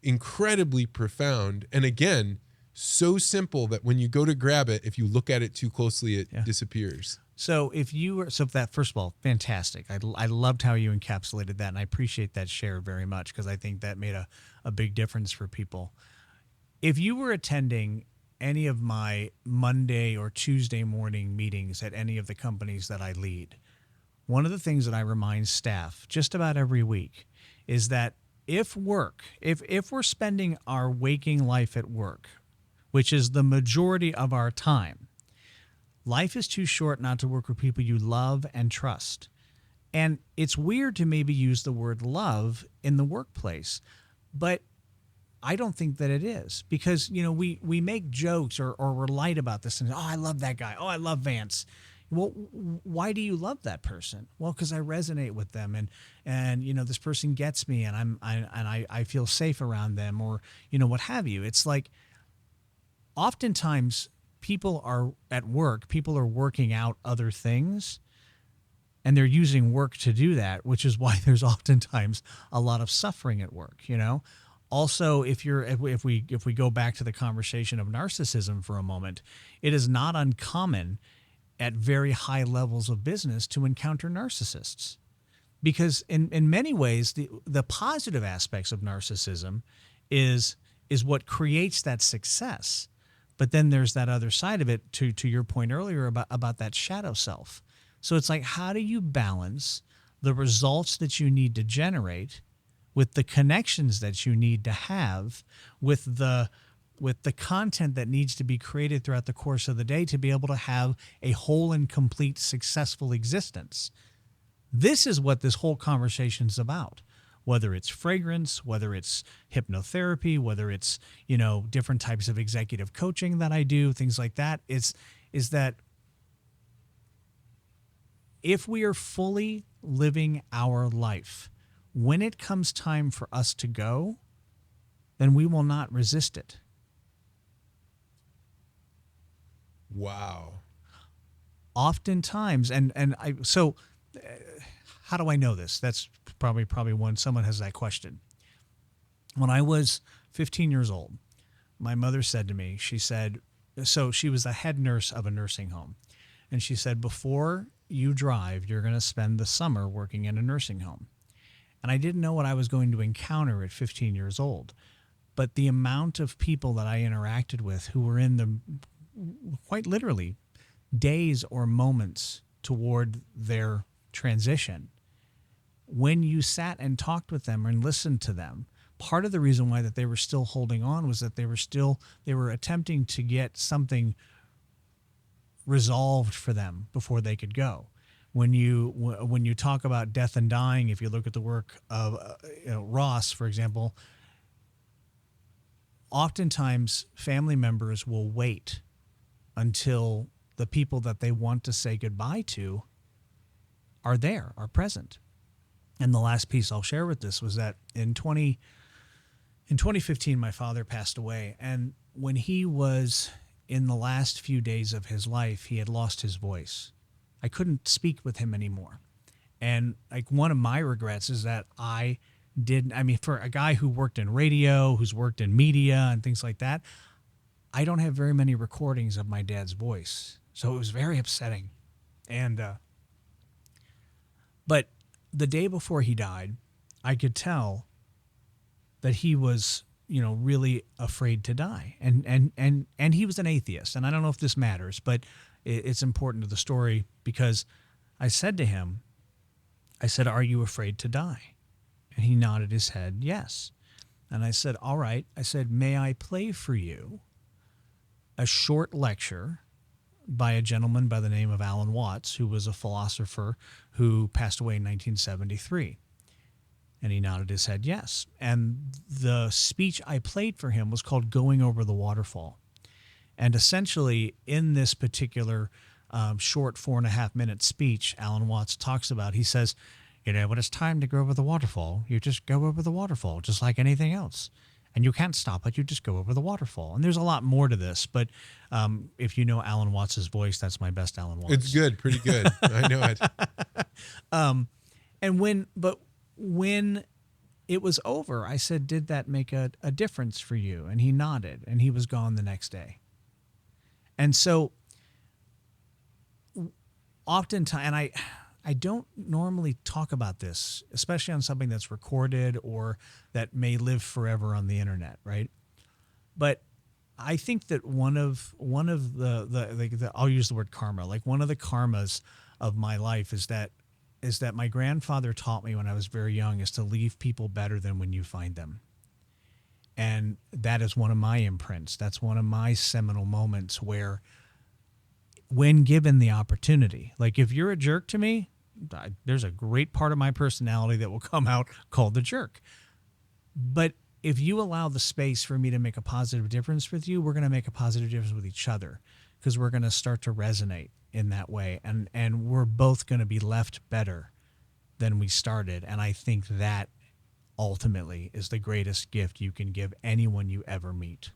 incredibly profound. And again, so simple that when you go to grab it, if you look at it too closely, it disappears.
So first of all, fantastic. I loved how you encapsulated that, and I appreciate that share very much, because I think that made a big difference for people. If you were attending any of my Monday or Tuesday morning meetings at any of the companies that I lead, one of the things that I remind staff just about every week is that if we're spending our waking life at work, which is the majority of our time, life is too short not to work with people you love and trust. And it's weird to maybe use the word love in the workplace, but I don't think that it is, because, we make jokes or we're light about this and, oh, I love that guy. Oh, I love Vance. Well, why do you love that person? Well, because I resonate with them, and this person gets me, and I feel safe around them, or what have you. It's like, oftentimes people are at work, people are working out other things, and they're using work to do that, which is why there's oftentimes a lot of suffering at work, Also, if we go back to the conversation of narcissism for a moment, it is not uncommon at very high levels of business to encounter narcissists, because in many ways the positive aspects of narcissism is what creates that success. But then there's that other side of it, to your point earlier about that shadow self. So it's like, how do you balance the results that you need to generate with the connections that you need to have, with the content that needs to be created throughout the course of the day to be able to have a whole and complete successful existence? This is what this whole conversation is about. Whether it's fragrance, whether it's hypnotherapy, whether it's, different types of executive coaching that I do, things like that, is that if we are fully living our life, when it comes time for us to go, then we will not resist it.
Wow.
Oftentimes, how do I know this? That's probably when someone has that question. When I was 15 years old, my mother said to me, she said, so she was the head nurse of a nursing home. And she said, before you drive, you're going to spend the summer working in a nursing home. And I didn't know what I was going to encounter at 15 years old. But the amount of people that I interacted with who were in the, quite literally, days or moments toward their transition, when you sat and talked with them and listened to them, part of the reason why that they were still holding on was that they were attempting to get something resolved for them before they could go. When you talk about death and dying, if you look at the work of Ross, for example, oftentimes family members will wait until the people that they want to say goodbye to are present. And the last piece I'll share with this was that in 2015, my father passed away. And when he was in the last few days of his life, he had lost his voice. I couldn't speak with him anymore. And like, one of my regrets is that for a guy who worked in radio, who's worked in media and things like that, I don't have very many recordings of my dad's voice. So it was very upsetting. But the day before he died, I could tell that he was really afraid to die. And he was an atheist. And I don't know if this matters, but it's important to the story because I said to him, I said, "Are you afraid to die?" And he nodded his head, yes. And I said, "All right." I said, "May I play for you a short lecture by a gentleman by the name of Alan Watts, who was a philosopher who passed away in 1973. And he nodded his head, yes. And the speech I played for him was called Going Over the Waterfall. And essentially, in this particular short 4.5-minute speech, Alan Watts talks about, he says, when it's time to go over the waterfall, you just go over the waterfall, just like anything else. And you can't stop it. You just go over the waterfall. And there's a lot more to this. But if you know Alan Watts' voice, that's my best Alan Watts.
It's good. Pretty good. I know it.
And when it was over, I said, "Did that make a difference for you?" And he nodded. And he was gone the next day. And so oftentimes, and I don't normally talk about this, especially on something that's recorded or that may live forever on the internet, right? But I think that one of the I'll use the word karma. Like one of the karmas of my life is that my grandfather taught me when I was very young is to leave people better than when you find them. And that is one of my imprints. That's one of my seminal moments where, when given the opportunity, like if you're a jerk to me, there's a great part of my personality that will come out called the jerk. But if you allow the space for me to make a positive difference with you, we're going to make a positive difference with each other because we're going to start to resonate in that way. And we're both going to be left better than we started. And I think that ultimately is the greatest gift you can give anyone you ever meet.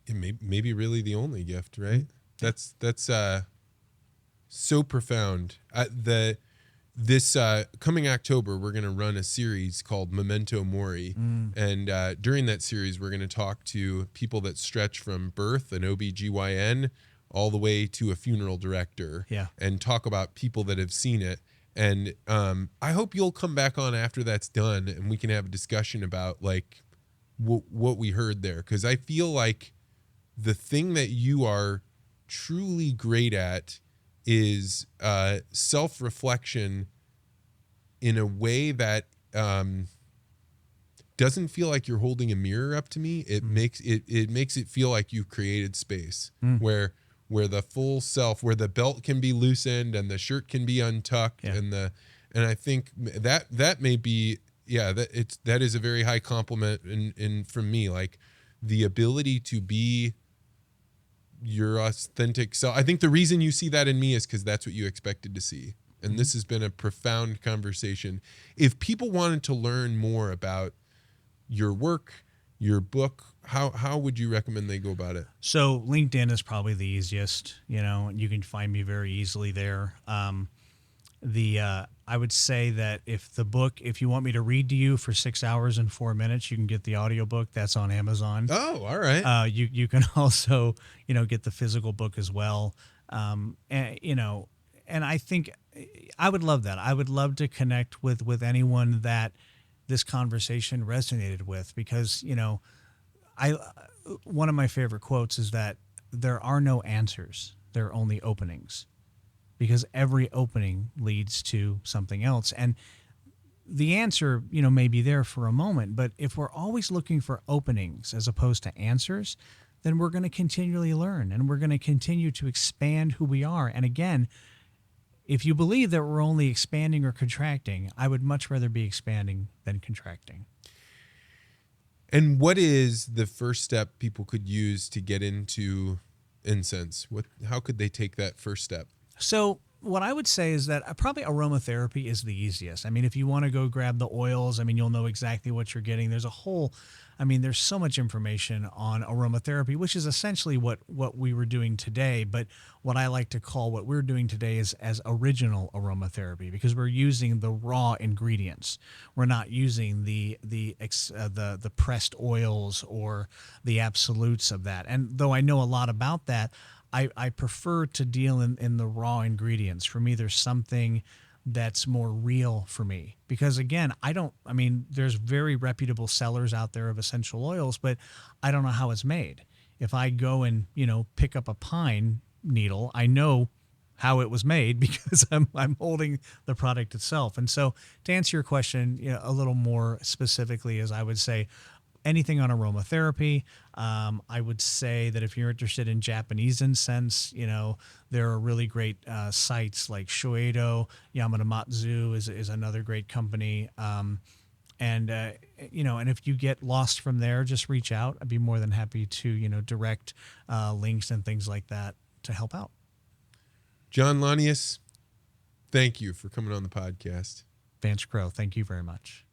It may be really the only gift, right? That's so profound. This coming October, we're going to run a series called Memento Mori. And during that series, we're going to talk to people that stretch from birth, an OBGYN, all the way to a funeral director, and talk about people that have seen it. And I hope you'll come back on after that's done and we can have a discussion about like what we heard there. Because I feel like the thing that you are truly great at is self-reflection in a way that doesn't feel like you're holding a mirror up to me. It makes it feel like you've created space where the full self, where the belt can be loosened and the shirt can be untucked, and I think that may be that is a very high compliment in from me, like the ability to be your authentic self. I think the reason you see that in me is because that's what you expected to see. And this has been a profound conversation. If people wanted to learn more about your work, your book, how would you recommend they go about it?
So LinkedIn is probably the easiest. You can find me very easily there. I would say that if you want me to read to you for 6 hours and 4 minutes, you can get the audiobook. That's on Amazon.
Oh, all right.
You can also, get the physical book as well. And I think I would love that. I would love to connect with anyone that this conversation resonated with, because, one of my favorite quotes is that there are no answers. There are only openings, because every opening leads to something else. And the answer, may be there for a moment, but if we're always looking for openings as opposed to answers, then we're going to continually learn and we're going to continue to expand who we are. And again, if you believe that we're only expanding or contracting, I would much rather be expanding than contracting.
And what is the first step people could use to get into incense? How could they take that first step?
So what I would say is that probably aromatherapy is the easiest. I mean, if you want to go grab the oils, you'll know exactly what you're getting. There's there's so much information on aromatherapy, which is essentially what we were doing today. But what I like to call what we're doing today is as original aromatherapy, because we're using the raw ingredients. We're not using the pressed oils or the absolutes of that. And though I know a lot about that, I prefer to deal in the raw ingredients. For me, there's something that's more real for me. Because again, there's very reputable sellers out there of essential oils, but I don't know how it's made. If I go and, pick up a pine needle, I know how it was made because I'm holding the product itself. And so to answer your question, a little more specifically, is I would say anything on aromatherapy. I would say that if you're interested in Japanese incense, there are really great sites like Shoedo. Yamanamatsu is another great company. And if you get lost from there, just reach out. I'd be more than happy to, direct links and things like that to help out.
John Launius, thank you for coming on the podcast.
Vance Crow, thank you very much.